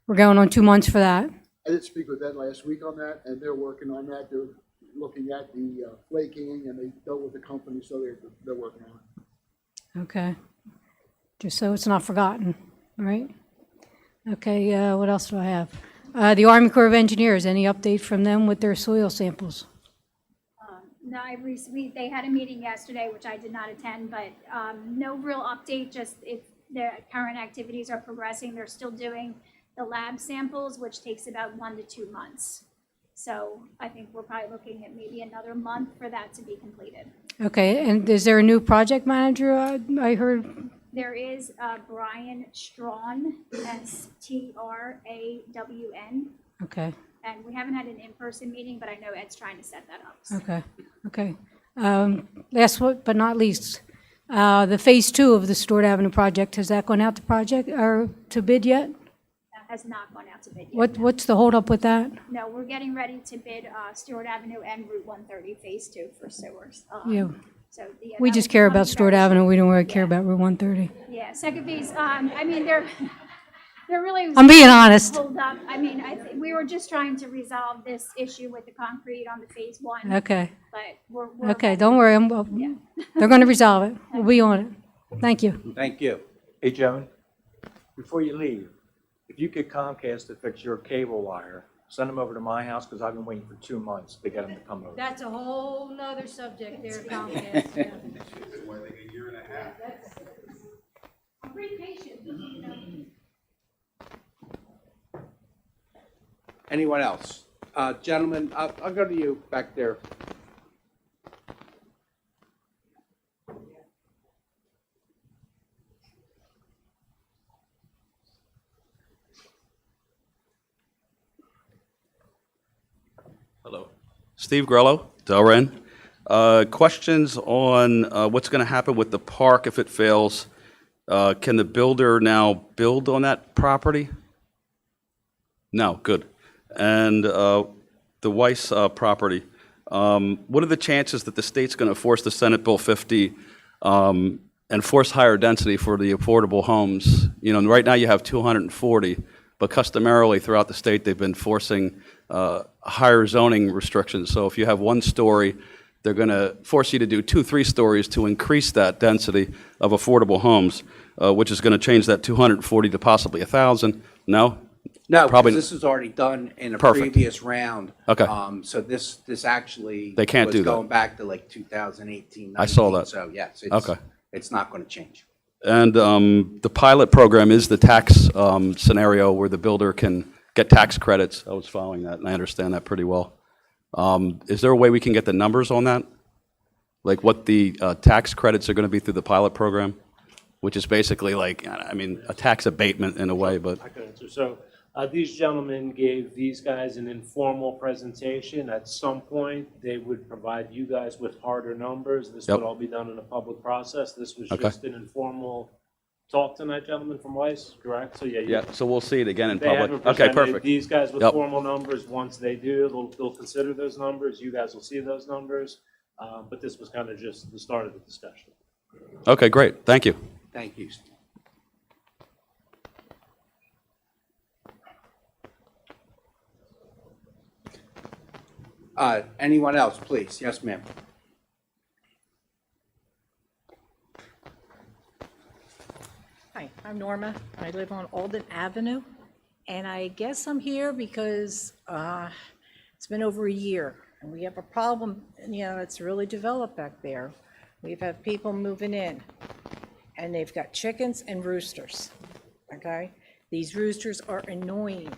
We're going on 2 months for that. I did speak with Ed last week on that, and they're working on that. They're looking at the flaking, and they dealt with the company, so they're working on it. Okay. Just so it's not forgotten, right? Okay, what else do I have? The Army Corps of Engineers, any update from them with their soil samples? No, they had a meeting yesterday, which I did not attend, but no real update, just if their current activities are progressing. They're still doing the lab samples, which takes about 1 to 2 months. So I think we're probably looking at maybe another month for that to be completed. Okay, and is there a new project manager? I heard, There is Brian Strawn, Strawn, okay, and we haven't had an in-person meeting, but I know Ed's trying to set that up. okay, okay. Last but not least, the Phase 2 of the Stewart Avenue project, has that gone out to project, or to bid yet? That has not gone out to bid yet. What's the holdup with that? No, we're getting ready to bid Stewart Avenue and Route 130 Phase 2 for sewers. Yeah, So we that just will care come about Stewart very Avenue, we don't really care Yeah. about Route 130. Yeah, second phase, I mean, they're really. I'm being honest. Hold up, I mean, we were just trying to resolve this issue with the concrete on the Phase 1. Okay, But we're. okay, don't worry, they're gonna resolve it, we'll be on it. Thank you. Thank you. Hey, Joan, before you leave, if you could Comcast to fix your cable wire, send them over to my house, because I've been waiting for 2 months to get them to come over. That's a whole nother subject there, Comcast. I'm pretty patient, Anyone else? Gentlemen, I'll go to you back there. Hello. Steve Grello, Delran. Questions on what's going to happen with the park if it fails. Can the builder now build on that property? No, good. And the Weiss property, what are the chances that the state's going to force the Senate Bill 50 and force higher density for the affordable homes? You know, right now you have 240, but customarily throughout the state they've been forcing higher zoning restrictions. So if you have 1 story, they're going to force you to do 2, 3 stories to increase that density of affordable homes, which is going to change that 240 to possibly 1,000. No? No, Probably- because this was already done in a Perfect. previous round. Okay. So this actually. They can't was do that. going back to like 2018, I saw 19, that. So yes, Okay. it's not going to change. And the pilot program is the tax scenario where the builder can get tax credits. I was following that, and I understand that pretty well. Is there a way we can get the numbers on that? Like what the tax credits are going to be through the pilot program? Which is basically like, I mean, a tax abatement in a way, but, I can answer. So these gentlemen gave these guys an informal presentation. At some point, they would provide you guys with harder numbers. This Yep. would all be done in a public process. This was Okay. just an informal talk tonight, gentlemen from Weiss, correct? So yeah, so we'll see it again in They public. haven't Okay, presented perfect. these guys with Yep. formal numbers. Once they do, they'll consider those numbers. You guys will see those numbers. But this was kind of just the start of the discussion. Okay, great. Thank you. Thank you, Steve. Anyone else, please? Yes, ma'am. Hi, I'm Norma. I live on Alden Avenue, and I guess I'm here because it's been over a year, and we have a problem, it's really developed back there. We've had people moving in, and they've got chickens and roosters, okay? These roosters are annoying,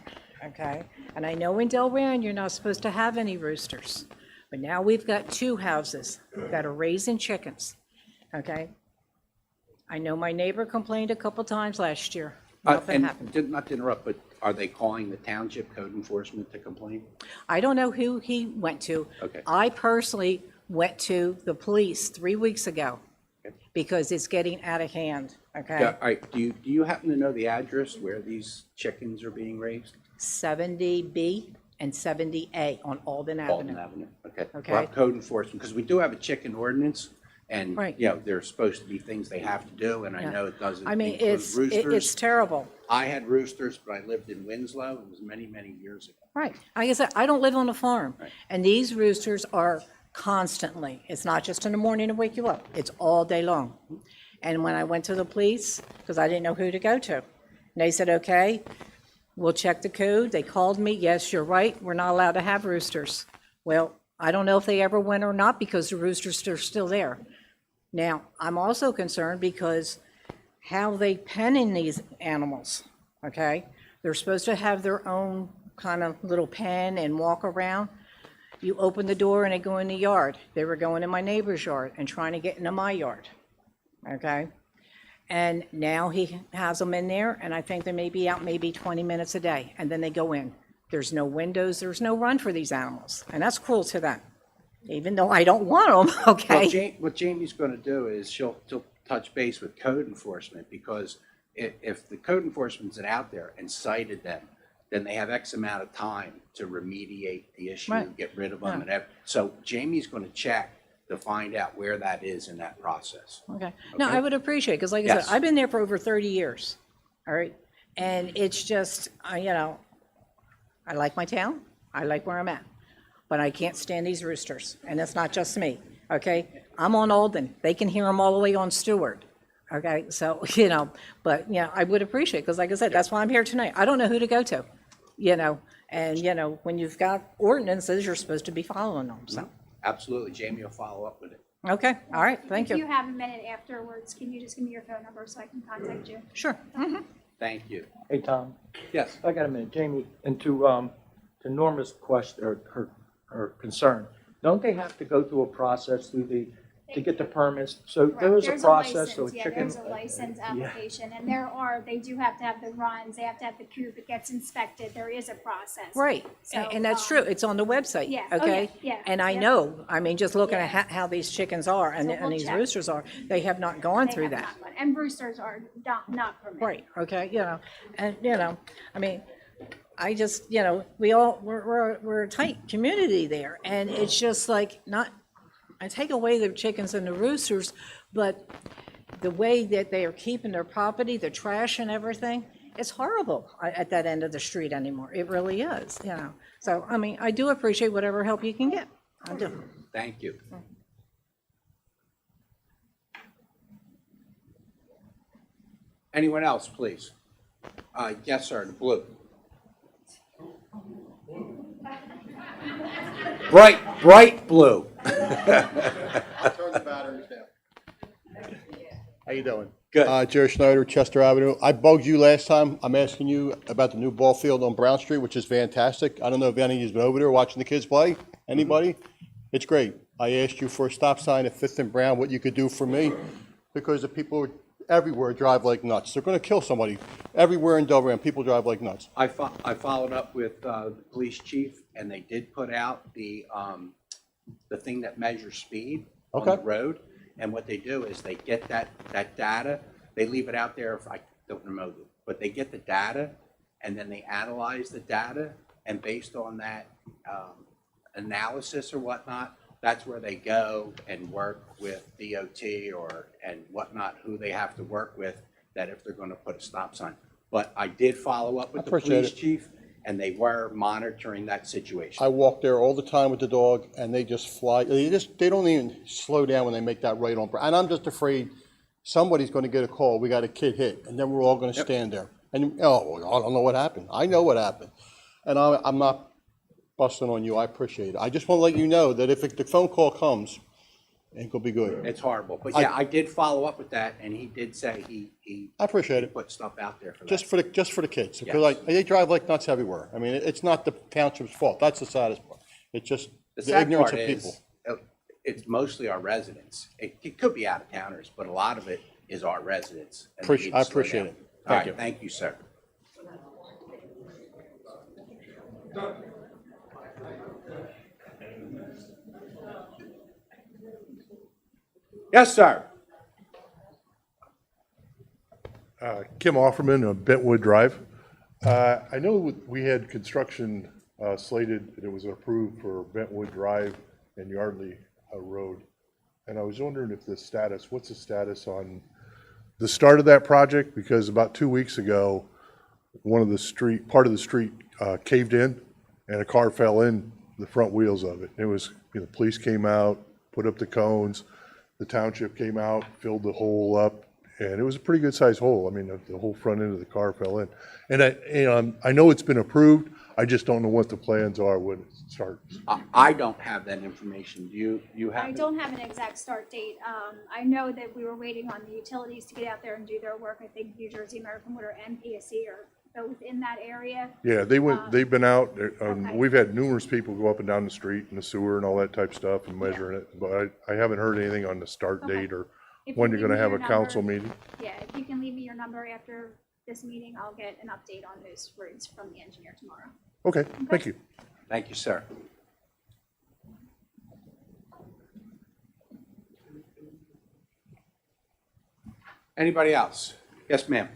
okay? And I know in Delran, you're not supposed to have any roosters, but now we've got 2 houses that are raising chickens, okay? I know my neighbor complained a couple times last year. Nothing And happened. not to interrupt, but are they calling the township code enforcement to complain? I don't know who he went to. Okay. I personally went to the police 3 weeks ago because it's getting out of hand, okay? Yeah, all right, do you happen to know the address where these chickens are being raised? 70B and 70A on Alden Alden Avenue. Avenue, okay. Okay. We'll have code enforcement, because we do have a chicken ordinance, and, Right. you know, there's supposed to be things they have to do, and I Yeah. know it doesn't I mean, include it's roosters. terrible. I had roosters, but I lived in Winslow, it was many, many years ago. Right. Like I said, I don't live on a farm, Right. and these roosters are constantly. It's not just in the morning to wake you up. It's all day long. And when I went to the police, because I didn't know who to go to, and they said, okay, we'll check the code. They called me, yes, you're right, we're not allowed to have roosters. Well, I don't know if they ever went or not because the roosters are still there. Now, I'm also concerned because how they pen in these animals, okay? They're supposed to have their own kind of little pen and walk around. You open the door and they go in the yard. They were going in my neighbor's yard and trying to get into my yard, okay? And now he has them in there, and I think they may be out maybe 20 minutes a day, and then they go in. There's no windows, there's no run for these animals, and that's cruel to them, even though I don't want them, okay? What Jamie's gonna do is she'll touch base with code enforcement, because if the code enforcement's out there and cited them, then they have X amount of time to remediate the issue, Right. get rid of them, Yeah. so Jamie's gonna check to find out where that is in that process. Okay. No, I would appreciate it, because like I Yes. said, I've been there for over 30 years, all right? And it's just, you know, I like my town, I like where I'm at, but I can't stand these roosters, and it's not just me, okay? I'm on Alden, they can hear them all the way on Stewart, okay? So, you know, but, you know, I would appreciate it, because like I said, that's why I'm here tonight. I don't know who to go to, you know? And, you know, when you've got ordinances, you're supposed to be following them, so. Absolutely, Jamie will follow up with it. Okay, all right, thank If you you. have a minute afterwards, can you just give me your phone number so I can contact you? Sure. Thank you. Hey, Tom, Yes. I got a minute. Jamie, and to Norma's question, or her concern, don't they have to go through a process to get the permits? So there is a There's process, so a license, yeah, chicken. there's a license application, and they do have to have the runs, they have to have the coop, it gets inspected, there is a process. Right, So, and that's true, it's on the website, yeah, oh, okay? yeah, And I yeah. know, I mean, just looking at how these chickens are and So we'll these check. roosters are, they have not gone They through have that. not gone- And roosters are not permitted. Right, okay, you know, and, you know, I mean, I just, you know, we're a tight community there, and it's just like, not, I take away the chickens and the roosters, but the way that they are keeping their property, the trash and everything, it's horrible at that end of the street anymore. It really is, you know. So, I mean, I do appreciate whatever help you can get. I do. Thank you. Anyone else, please? Yes, sir, the blue. Bright blue. Turn the batteries down. How you doing? Good. Jerry Schneider, Chester Avenue. I bugged you last time. I'm asking you about the new ball field on Brown Street, which is fantastic. I don't know if any of you's been over there watching the kids play. Anybody? It's great. I asked you for a stop sign at Fifth and Brown, what you could do for me, because the people everywhere drive like nuts. They're going to kill somebody. Everywhere in Delran, people drive like nuts. I followed up with the police chief, and they did put out the thing that measures speed on the Okay. road. And what they do is they get that data, they leave it out there if I don't remove it, but they get the data, and then they analyze the data, and based on that analysis or whatnot, that's where they go and work with DOT and whatnot, who they have to work with, that if they're gonna put a stop sign. But I did follow up with the Appreciate police it. chief, and they were monitoring that situation. I walk there all the time with the dog, and they just fly. They don't even slow down when they make that right on. And I'm just afraid somebody's going to get a call. We got a kid hit, and then we're all going to stand there. And I don't know what happened. I know what happened, and I'm not busting on you. I appreciate it. I just want to let you know that if the phone call comes, it ain't gonna be good. It's horrible, but yeah, I did follow up with that, and he did say he I appreciate it. put stuff out there for that. Just for the kids, because Yes. they drive like nuts everywhere. I mean, it's not the township's fault. That's the saddest part. It's just The the sad ignorance part of is, people. it's mostly our residents. It could be out-of-towners, but a lot of it is our residents. and they need to I slow appreciate down. it. All Thank right, you. thank you, sir. Yes, sir. Kim Offerman of Bentwood Drive. I know we had construction slated, that it was approved for Bentwood Drive and Yardley Road. And I was wondering if what's the status on the start of that project? Because about 2 weeks ago, part of the street caved in and a car fell in the front wheels of it. It was, the police came out, put up the cones, the township came out, filled the hole up, and it was a pretty good sized hole. I mean, the whole front end of the car fell in. And I know it's been approved, I just don't know what the plans are when it starts. I don't have that information. Do you have I it? don't have an exact start date. I know that we were waiting on the utilities to get out there and do their work. I think New Jersey American Water and PSC are both in that area. Yeah, they've been out, Okay. we've had numerous people go up and down the street in the sewer and all that type stuff and measuring it, but I haven't heard anything on the start Okay. date or If when you you're gonna leave have me a your council number- meeting. Yeah, if you can leave me your number after this meeting, I'll get an update on those roads from the engineer tomorrow. Okay, thank you. Thank you, sir. Anybody else? Yes, ma'am.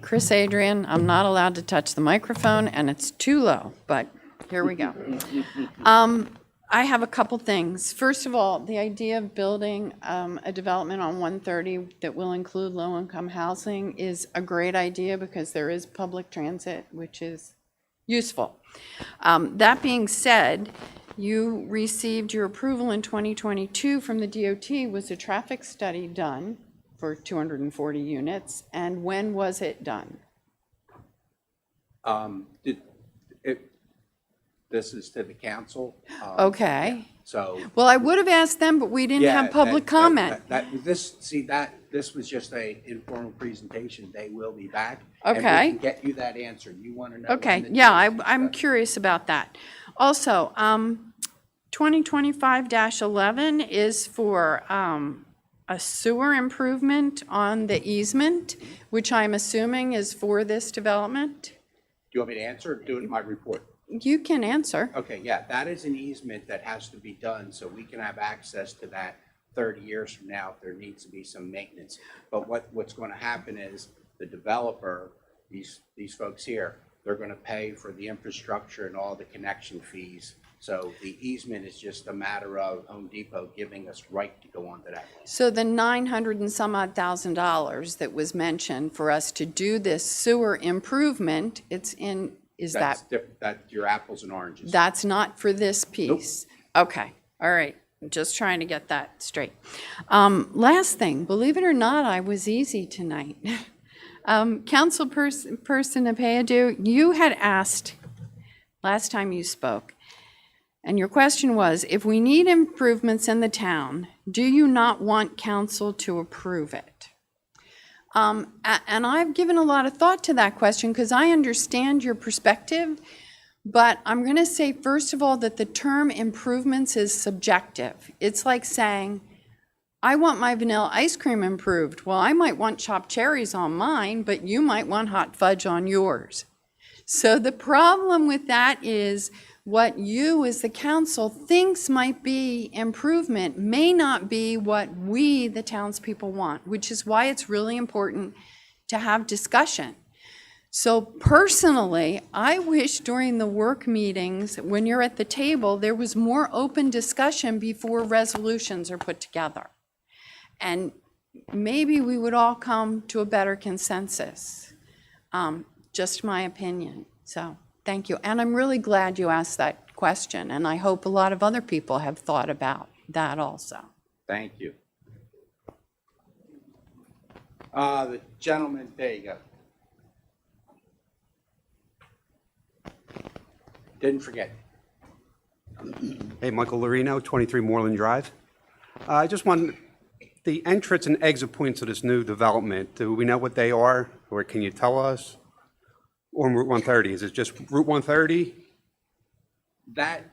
Chris Adrian, I'm not allowed to touch the microphone, and it's too low, but here we go. I have a couple things. First of all, the idea of building a development on 130 that will include low-income housing is a great idea because there is public transit, which is useful. That being said, you received your approval in 2022 from the DOT. Was a traffic study done for 240 units, and when was it done? This is to the council. Okay. So. Well, I would have asked them, but we didn't Yeah, have public comment. This was just a informal presentation. They will be back. And Okay. we can get you that answer. You want to know. Okay, when the yeah, DOT I'm curious about that. Also, 2025-11 is for a sewer improvement on the easement, which I'm assuming is for this development? Do you want me to answer or do it in my report? You can answer. Okay, yeah, that is an easement that has to be done, so we can have access to that 30 years from now if there needs to be some maintenance. But what's going to happen is the developer, these folks here, they're going to pay for the infrastructure and all the connection fees. So the easement is just a matter of Home Depot giving us right to go onto that. So the $900 and some odd thousand that was mentioned for us to do this sewer improvement, it's in, is that? That's different, that's your apples and oranges. That's not for this piece? Okay, all right, I'm just trying to get that straight. Last thing, believe it or not, I was easy tonight. Councilperson Apeadu, you had asked, last time you spoke, and your question was, if we need improvements in the town, do you not want council to approve it? And I've given a lot of thought to that question because I understand your perspective, but I'm going to say, first of all, that the term improvements is subjective. It's like saying, I want my vanilla ice cream improved. Well, I might want chopped cherries on mine, but you might want hot fudge on yours. So the problem with that is what you as the council thinks might be improvement may not be what we, the townspeople, want, which is why it's really important to have discussion. So personally, I wish during the work meetings, when you're at the table, there was more open discussion before resolutions are put together. And maybe we would all come to a better consensus. Just my opinion. So thank you. And I'm really glad you asked that question. And I hope a lot of other people have thought about that also. Thank you. The gentleman, there you go. Didn't forget. Hey, Michael Lorino, 23 Moreland Drive. I just want the entrance and exit points of this new development. Do we know what they are, or can you tell us? On Route 130, is it just Route 130? That,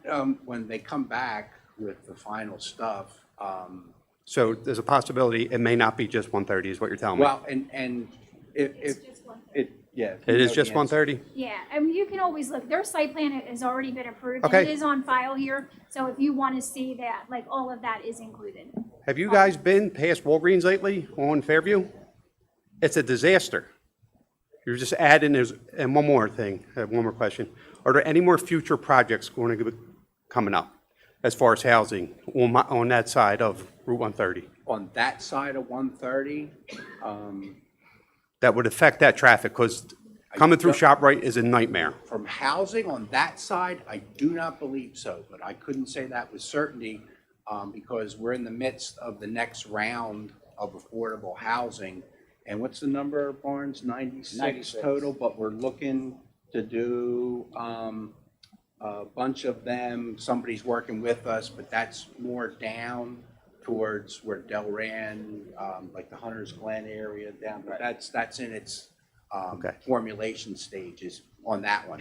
when they come back with the final stuff, So there's a possibility it may not be just 130, is what you're telling me? well, and if, yeah. It is just 130? Yeah, I mean, you can always look, their site plan has already been approved. and Okay. It is on file here, so if you want to see that, like, all of that is included. Have you guys been past Walgreens lately on Fairview? It's a disaster. You're just adding, and one more thing, I have one more question. Are there any more future projects going to be coming up as far as housing on that side of Route 130? On that side of 130, That would affect that traffic, because coming through ShopRite is a nightmare. from housing on that side, I do not believe so, but I couldn't say that with certainty because we're in the midst of the next round of affordable housing. And what's the number, Barnes? 96 total, but we're looking to do a bunch of them. Somebody's working with us, but that's more down. towards where Delran, like the Hunter's Glen area down, but that's in its formulation stages on that one.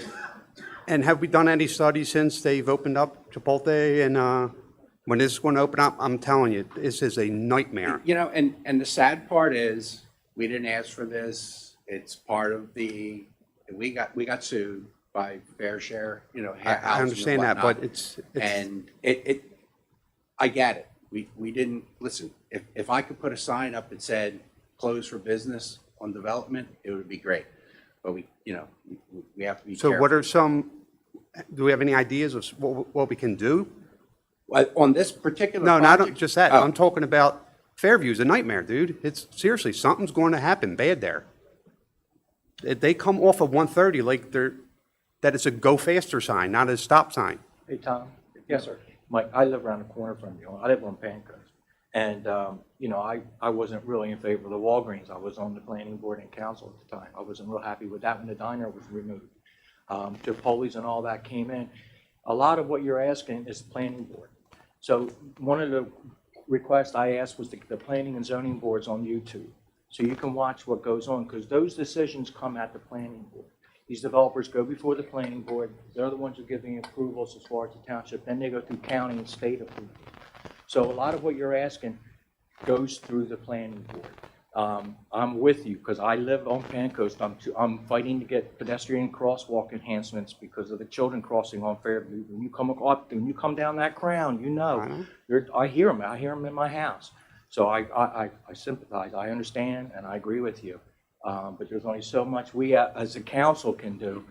And have we done any studies since they've opened up Chipotle? And when this is going to open up, I'm telling you, this is a nightmare. You know, and the sad part is, we didn't ask for this. It's part of we got sued by Fair Share, you know, I housing and understand that, whatnot. but it's And I get it. We didn't, listen, if I could put a sign up that said, closed for business on development, it would be great. But we have to be so. careful. What are some? Do we have any ideas of what we can do? Well, on this particular No, project? not just that. Oh. I'm talking about Fairview's a nightmare, dude. It's seriously, something's going to happen bad there. They come off of 130 like that it's a go faster sign, not a stop sign. Hey, Tom? Yes, sir. Mike, I live around the corner from you. I live on Pancos. And, you know, I wasn't really in favor of the Walgreens. I was on the planning board and council at the time. I wasn't real happy with that when the diner was removed. Chipotle's and all that came in. A lot of what you're asking is the planning board. So one of the requests I asked was the planning and zoning boards on YouTube. So you can watch what goes on, because those decisions come at the planning board. These developers go before the planning board. They're the ones who give the approvals as far as the township. Then they go through county and state approval. So a lot of what you're asking goes through the planning board. I'm with you, because I live on Pancoast. I'm fighting to get pedestrian crosswalk enhancements because of the children crossing on Fairview. When you come down that Crown, you know, I hear them. I hear them in my house. So I sympathize. I understand, and I agree with you. But there's only so much we as a council can do.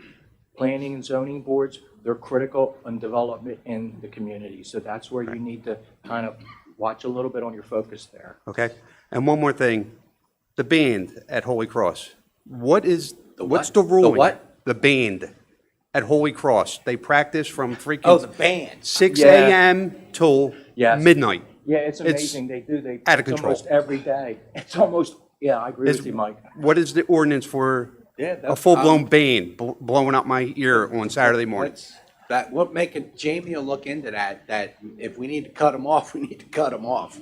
Planning and zoning boards, they're critical in development in the community. So that's where you need to kind of watch a little bit on your focus there. Okay. And one more thing, the band at Holy Cross. What's the ruling? The what? The band at Holy Cross. They practice from freaking Oh, the band. 6 Yeah. a.m. till Yes. midnight. Yeah, it's amazing. They do. They out of it's control. almost every day. It's almost. Yeah, I agree with you, Mike. What is the ordinance for Yeah, a that's- full-blown band blowing out my ear on Saturday morning? That what Jamie will look into that if we need to cut them off, we need to cut them off.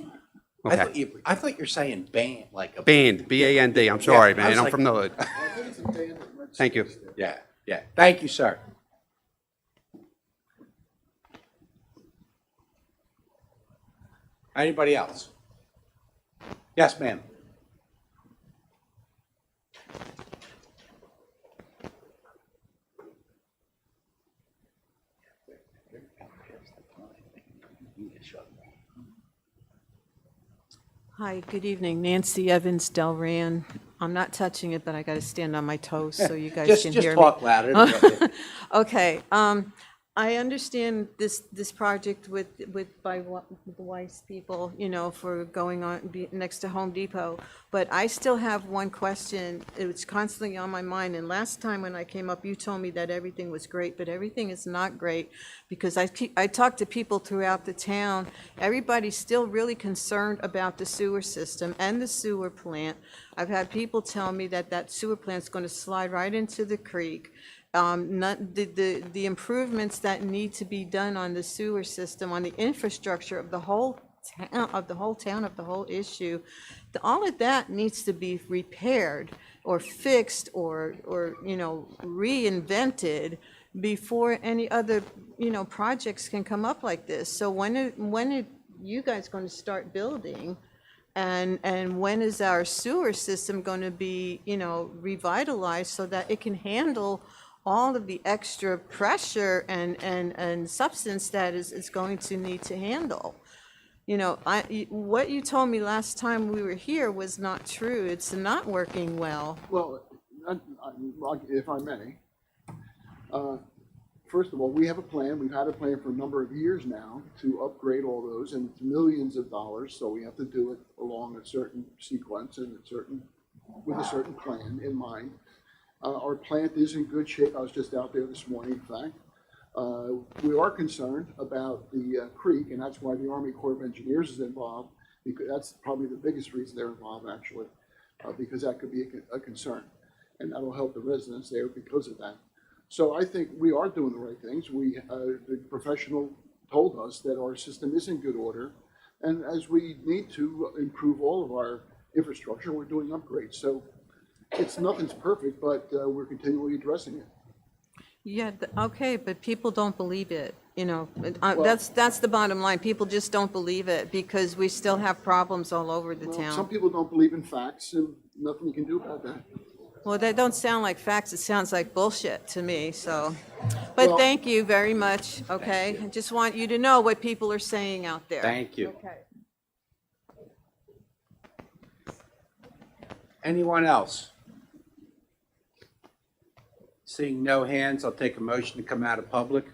Okay. I thought you're saying band, like a Band, B-A-N-D. I'm sorry, Yeah, I man. was I'm like- from the hood. Thank you. Yeah. Thank you, sir. Anybody else? Yes, ma'am. Hi, good evening. Nancy Evans, Delran. I'm not touching it, but I got to stand on my toes so you guys can hear me. Just talk louder. Okay, I understand this project with the Weiss people, you know, for going on next to Home Depot. But I still have one question. It was constantly on my mind. And last time when I came up, you told me that everything was great, but everything is not great, because I talked to people throughout the town. Everybody's still really concerned about the sewer system and the sewer plant. I've had people tell me that sewer plant's going to slide right into the creek. The improvements that need to be done on the sewer system, on the infrastructure of the whole town, of the whole issue, all of that needs to be repaired or fixed or you know, reinvented before any other, you know, projects can come up like this. So when are you guys going to start building? And when is our sewer system going to be, you know, revitalized so that it can handle all of the extra pressure and substance that is going to need to handle? You know, what you told me last time we were here was not true. It's not working well. Well, if I may, first of all, we have a plan. We've had a plan for a number of years now to upgrade all those, and it's millions of dollars. So we have to do it along a certain sequence and with a certain plan in mind. Our plant is in good shape. I was just out there this morning, in fact. We are concerned about the creek, and that's why the Army Corps of Engineers is involved, because that's probably the biggest reason they're involved, actually, because that could be a concern, and that'll help the residents there because of that. So I think we are doing the right things. The professional told us that our system is in good order, And as we need to improve all of our infrastructure, we're doing upgrades. So nothing's perfect, but we're continually addressing it. Yeah, okay, but people don't believe it, you know. That's the bottom line. People just don't believe it because we still have problems all over the Well, town. some people don't believe in facts, and nothing you can do about that. Well, that don't sound like facts, it sounds like bullshit to me, so. But Well- thank you very much, okay? I just want you to know what people are saying out there. Thank you. Okay. Anyone else? Seeing no hands, I'll take a motion to come out of public.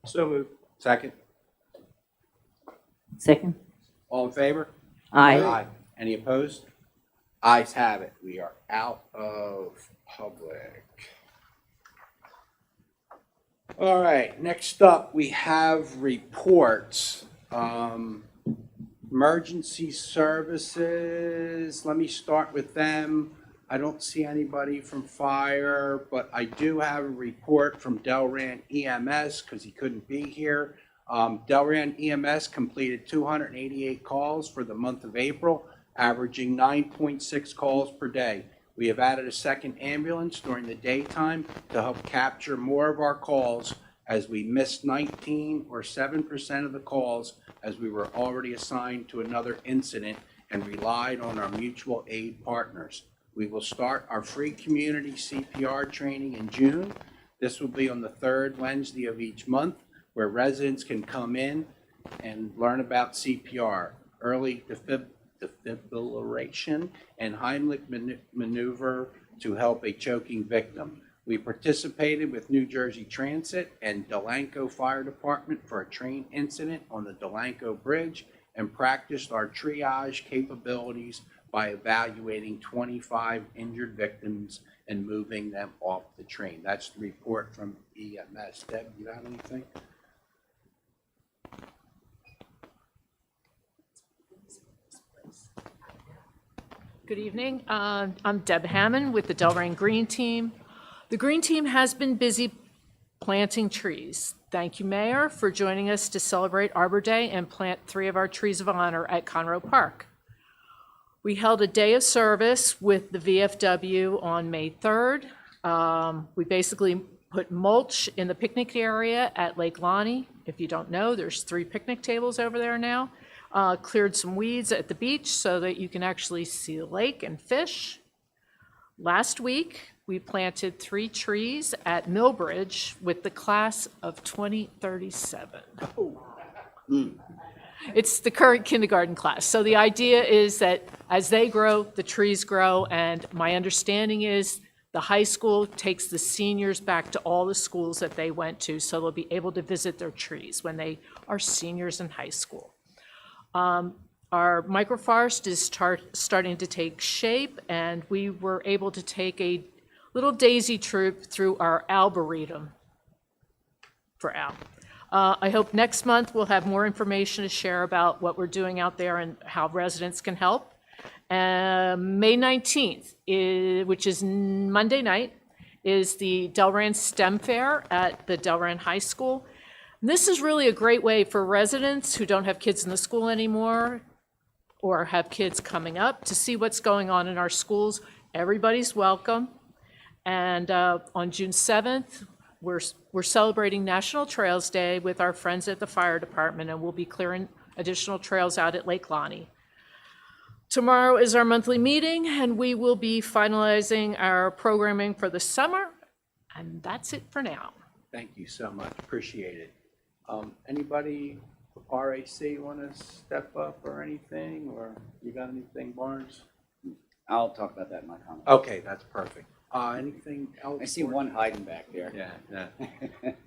So moved. Second? Second. All in favor? Aye. Any opposed? Ayes have it. We are out of public. All right, next up, we have reports. Emergency services, let me start with them. I don't see anybody from fire, but I do have a report from Delran EMS because he couldn't be here. Delran EMS completed 288 calls for the month of April, averaging 9.6 calls per day. We have added a second ambulance during the daytime to help capture more of our calls as we missed 19 or 7% of the calls as we were already assigned to another incident and relied on our mutual aid partners. We will start our free community CPR training in June. This will be on the third Wednesday of each month, where residents can come in and learn about CPR, early defibrillation, and Heimlich maneuver to help a choking victim. We participated with New Jersey Transit and Delanco Fire Department for a train incident on the Delanco Bridge and practiced our triage capabilities by evaluating 25 injured victims and moving them off the train. That's the report from EMS. Deb, you have anything? Good evening. I'm Deb Hammond with the Delran Green Team. The Green Team has been busy planting trees. Thank you, Mayor, for joining us to celebrate Arbor Day and plant 3 of our trees of honor at Conroe Park. We held a day of service with the VFW on May 3rd. We basically put mulch in the picnic area at Lake Lonnie. If you don't know, there's 3 picnic tables over there now. Cleared some weeds at the beach so that you can actually see the lake and fish. Last week, we planted 3 trees at Millbridge with the class of 2037. It's the current kindergarten class. So the idea is that as they grow, the trees grow, and my understanding is the high school takes the seniors back to all the schools that they went to, so they'll be able to visit their trees when they are seniors in high school. Our microforest is starting to take shape, and we were able to take a little daisy troop through our Arboretum for Al. I hope next month we'll have more information to share about what we're doing out there and how residents can help. May 19th, which is Monday night, is the Delran STEM Fair at the Delran High School. This is really a great way for residents who don't have kids in the school anymore or have kids coming up to see what's going on in our schools. Everybody's welcome. And on June 7th, we're celebrating National Trails Day with our friends at the fire department, and we'll be clearing additional trails out at Lake Lonnie. Tomorrow is our monthly meeting, and we will be finalizing our programming for the summer, and that's it for now. Thank you so much. Appreciate it. Anybody RAC want to step up or anything, or you got anything, Barnes? I'll talk about that in my comment. Okay, that's perfect. Anything else? I see one hiding back there. Yeah.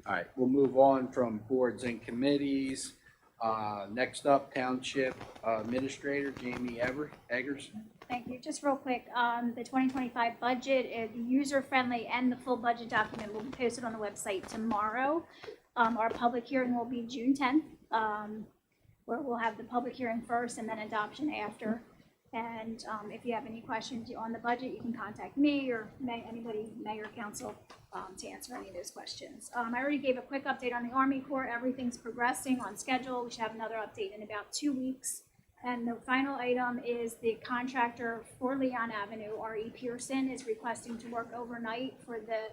All right, we'll move on from boards and committees. Next up, Township Administrator Jamie Eggers. Thank you. Just real quick, the 2025 budget, user-friendly, and the full budget document will be posted on the website tomorrow. Our public hearing will be June 10th, where we'll have the public hearing first and then adoption after. And if you have any questions on the budget, you can contact me or anybody, mayor, council, to answer any of those questions. I already gave a quick update on the Army Corps. Everything's progressing on schedule. We should have another update in about 2 weeks. And the final item is the contractor for Leon Avenue, R.E. Pearson, is requesting to work overnight for the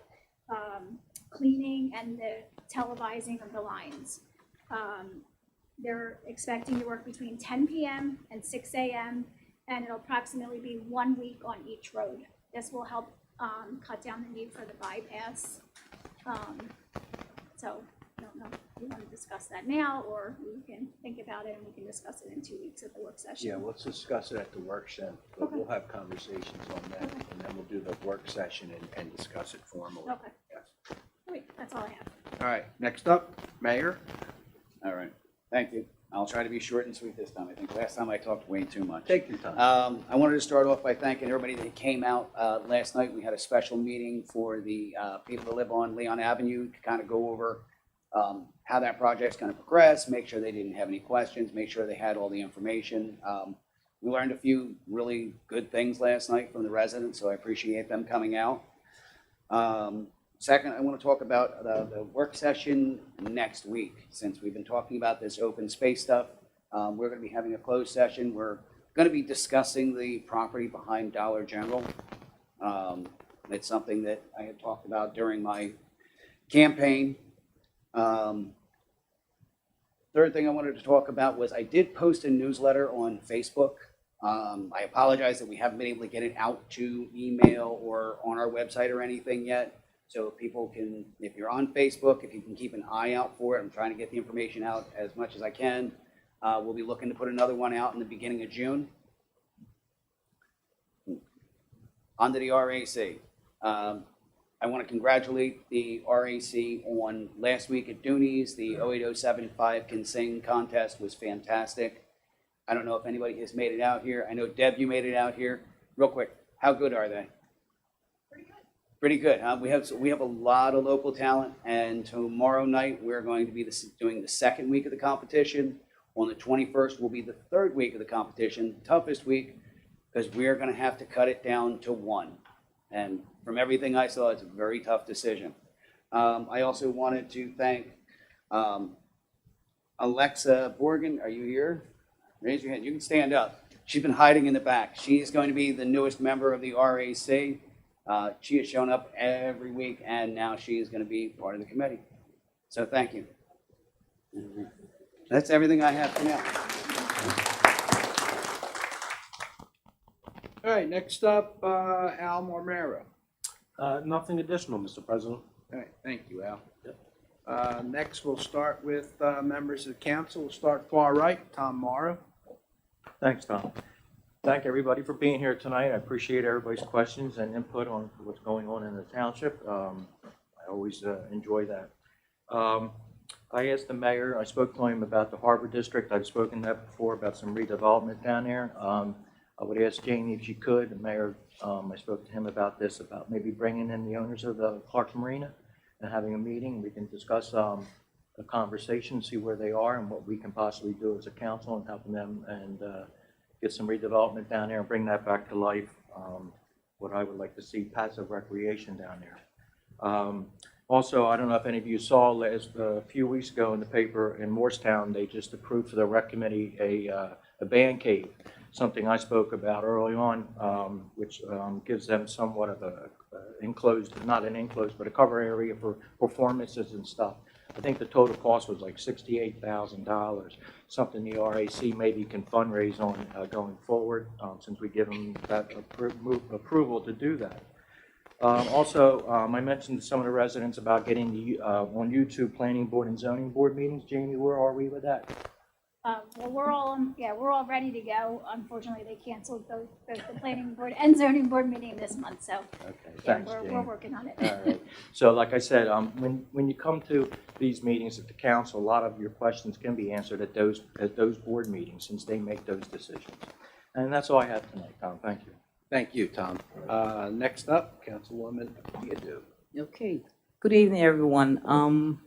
cleaning and the televising of the lines. They're expecting to work between 10 p.m. and 6 a.m. and it'll approximately be 1 week on each road. This will help cut down the need for the bypass. So I don't know if you want to discuss that now, or we can think about it and we can discuss it in 2 weeks at the work session. Yeah, let's discuss it at the work session. We'll have conversations on that, and then we'll do the work session and discuss it formally. Okay. Yes. Wait, that's all I have. All right, next up, Mayor. All right, thank you. I'll try to be short and sweet this time. I think last time I talked way too much. Take your time. I wanted to start off by thanking everybody that came out last night. We had a special meeting for the people that live on Leon Avenue to kind of go over how that project's going to progress, make sure they didn't have any questions, make sure they had all the information. We learned a few really good things last night from the residents, so I appreciate them coming out. Second, I want to talk about the work session next week. Since we've been talking about this open space stuff, we're going to be having a closed session. We're going to be discussing the property behind Dollar General. It's something that I had talked about during my campaign. Third thing I wanted to talk about was I did post a newsletter on Facebook. I apologize that we haven't been able to get it out to email or on our website or anything yet. So people can, if you're on Facebook, if you can keep an eye out for it, I'm trying to get the information out as much as I can. We'll be looking to put another one out in the beginning of June. Onto the RAC. I want to congratulate the RAC on last week at Dooney's. The 08075 Can Sing contest was fantastic. I don't know if anybody has made it out here. I know, Deb, you made it out here. Real quick, how good are they? Pretty good, huh? We have a lot of local talent, and tomorrow night we're going to be doing the second week of the competition. On the 21st will be the third week of the competition, toughest week, because we're going to have to cut it down to one. And from everything I saw, it's a very tough decision. I also wanted to thank Alexa Borgen. Are you here? Raise your hand. You can stand up. She's been hiding in the back. She is going to be the newest member of the RAC. She has shown up every week, and now she is going to be part of the committee. So thank you. That's everything I have for now. All right, next up, Al Mormero. Nothing additional, Mr. President. All right, thank you, Al. Next, we'll start with members of the council. We'll start far right, Tom Morrow. Thanks, Tom. Thank everybody for being here tonight. I appreciate everybody's questions and input on what's going on in the township. I always enjoy that. I asked the mayor, I spoke to him about the Harbor District. I've spoken to that before about some redevelopment down there. I would ask Jamie if she could. The mayor, I spoke to him about this, about maybe bringing in the owners of the Clark Marina and having a meeting. We can discuss a conversation, see where they are and what we can possibly do as a council and helping them and get some redevelopment down there and bring that back to life. What I would like to see, passive recreation down there. Also, I don't know if any of you saw a few weeks ago in the paper in Morristown, they just approved for the rec committee a band cave, something I spoke about early on, which gives them somewhat of a enclosed, not an enclosed, but a cover area for performances and stuff. I think the total cost was like $68,000, something the RAC maybe can fundraise on going forward, since we give them that approval to do that. Also, I mentioned to some of the residents about getting the on YouTube planning board and zoning board meetings. Jamie, where are we with that? Well, we're all ready to go. Unfortunately, they canceled both the planning board and zoning board meeting this month, so Thanks, we're working on it. All right. So like I said, when you come to these meetings at the council, a lot of your questions can be answered at those board meetings since they make those decisions. And that's all I have tonight, Tom. Thank you. Thank you, Tom. Next up, Councilwoman Yadu. Okay. Good evening, everyone.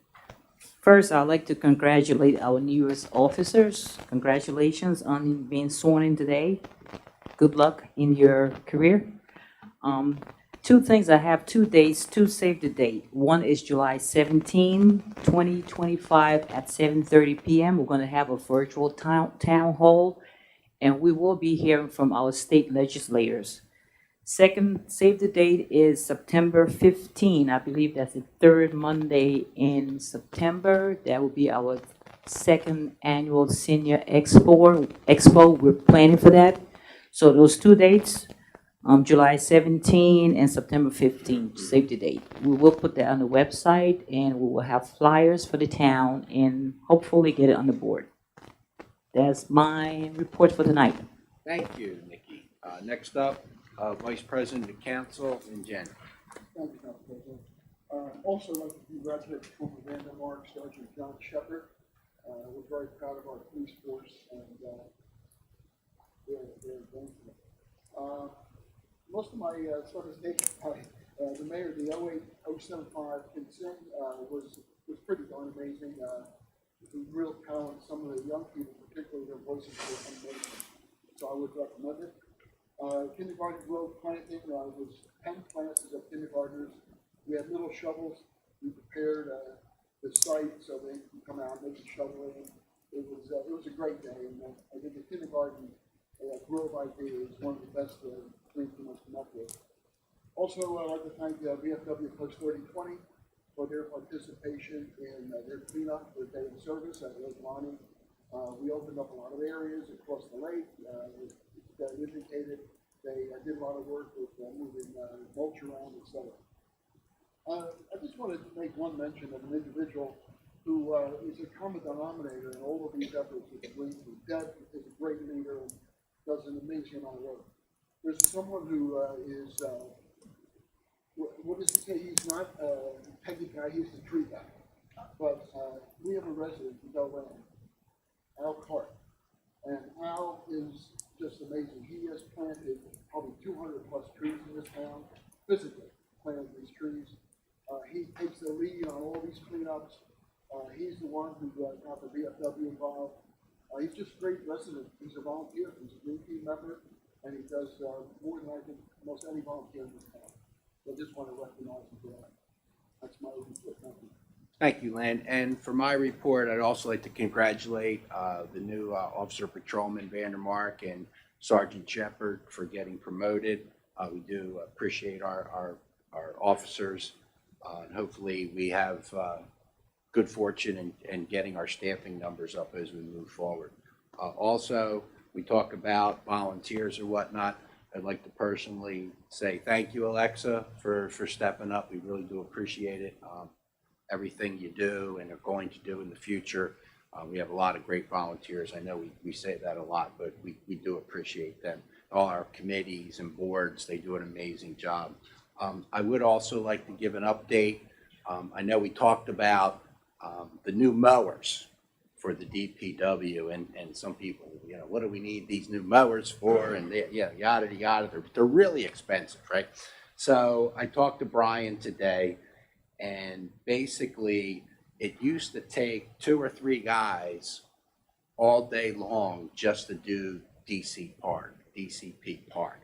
First, I'd like to congratulate our newest officers. Congratulations on being sworn in today. good luck in your career. Two things, I have two dates, two save the date. One is July 17, 2025 at 7:30 PM. We're going to have a virtual town hall, and we will be hearing from our state legislators. Second save the date is September 15. I believe that's the third Monday in September. That will be our second annual Senior Expo. We're planning for that. So those two dates, July 17 and September 15, save the date. We will put that on the website, and we will have flyers for the town and hopefully get it on the board. That's my report for tonight. Thank you, Nikki. Next up, Vice President of Council and Jen. Thank you, Council President. Also, I'd like to congratulate Corporal Vandermark, Sergeant John Shepard. We're very proud of our police force and they're going for it. Most of my stuff is taken by the mayor. The 08075 consent was pretty darn amazing. The real talent, some of the young people, particularly their voices were amazing. So I would recommend it. Kindergarten grove planting was 10 classes of kindergartners. We had little shovels. We prepared the site so they can come out and make the shoveling. It was a great day, and I think the kindergarten grove idea is one of the best Greenfield has come up with. Also, I'd like to thank VFW Post 3020 for their participation in their cleanup for day of service at Lake Lonnie. We opened up a lot of areas across the lake. That indicated they did a lot of work with moving mulch around, etc. I just wanted to make one mention of an individual who is a common denominator in all of these efforts with the Greenfield. Deb is a great leader and does an amazing amount of work. There's someone who is, what does he say? He's not a Peggy guy, he's the tree guy. But we have a resident in Delran, Al Cart. And Al is just amazing. He has planted probably 200 plus trees in this town, physically planted these trees. He takes the lead on all these cleanups. He's the one who got the VFW involved. He's just a great resident. He's a volunteer. He's a Green Team member, and he does more than I think most any volunteer in this town. So I just want to recognize him for that. That's my report. Thank you. Thank you, Len. And for my report, I'd also like to congratulate the new Officer Patrolman Vandermark and Sergeant Shepard for getting promoted. We do appreciate our officers. And hopefully we have good fortune in getting our staffing numbers up as we move forward. Also, we talk about volunteers or whatnot. I'd like to personally say thank you, Alexa, for stepping up. We really do appreciate it. Everything you do and are going to do in the future. We have a lot of great volunteers. I know we say that a lot, but we do appreciate them. All our committees and boards, they do an amazing job. I would also like to give an update. I know we talked about the new mowers for the DPW, and some people, what do we need these new mowers for? And yada yada. They're really expensive, right? So I talked to Brian today. And basically, it used to take 2 or 3 guys all day long just to do DCP Park.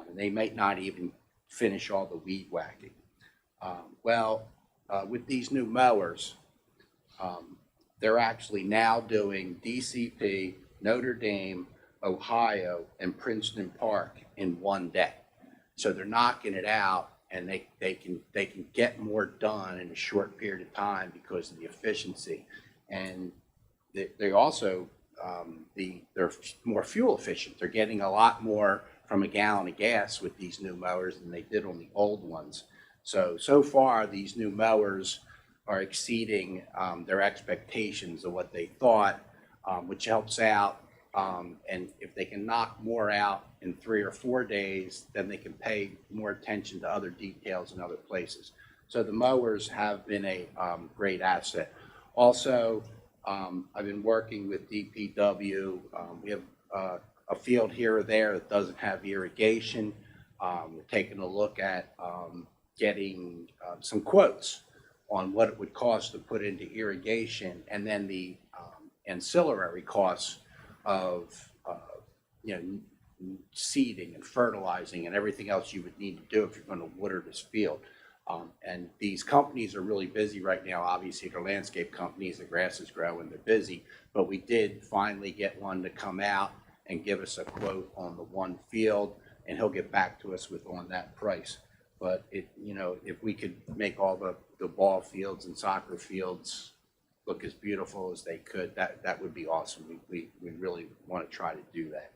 And they might not even finish all the weed whacking. With these new mowers, they're actually now doing DCP, Notre Dame, Ohio, and Princeton Park in one day. So they're knocking it out. And they can get more done in a short period of time because of the efficiency, and they also they're more fuel efficient. They're getting a lot more from a gallon of gas with these new mowers than they did on the old ones. So far these new mowers are exceeding their expectations of what they thought, which helps out. And if they can knock more out in 3 or 4 days, then they can pay more attention to other details in other places. So the mowers have been a great asset. Also, I've been working with DPW. We have a field here or there that doesn't have irrigation. We're taking a look at getting some quotes on what it would cost to put into irrigation, and then the ancillary costs of seeding and fertilizing and everything else you would need to do if you're going to water this field. And these companies are really busy right now. Obviously, they're landscape companies, the grass is growing, they're busy. But we did finally get one to come out and give us a quote on the one field, and he'll get back to us on that price. But if we could make all the ball fields and soccer fields look as beautiful as they could, that would be awesome. We really want to try to do that.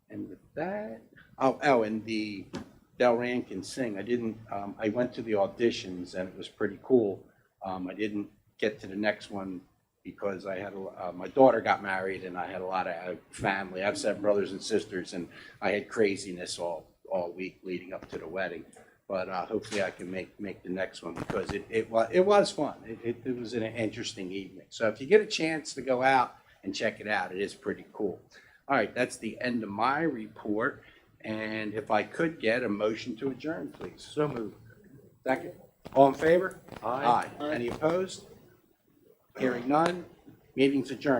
And with that, and the Delran Can Sing. I went to the auditions and it was pretty cool. I didn't get to the next one because I had my daughter got married and I had a lot of family. I have 7 brothers and sisters, and I had craziness all week leading up to the wedding. But hopefully I can make the next one because it was fun. It was an interesting evening. So if you get a chance to go out and check it out, it is pretty cool. All right, that's the end of my report. And if I could get a motion to adjourn, please. So moved. Second. All in favor? Aye. Any opposed? Hearing none. Meeting's adjourned.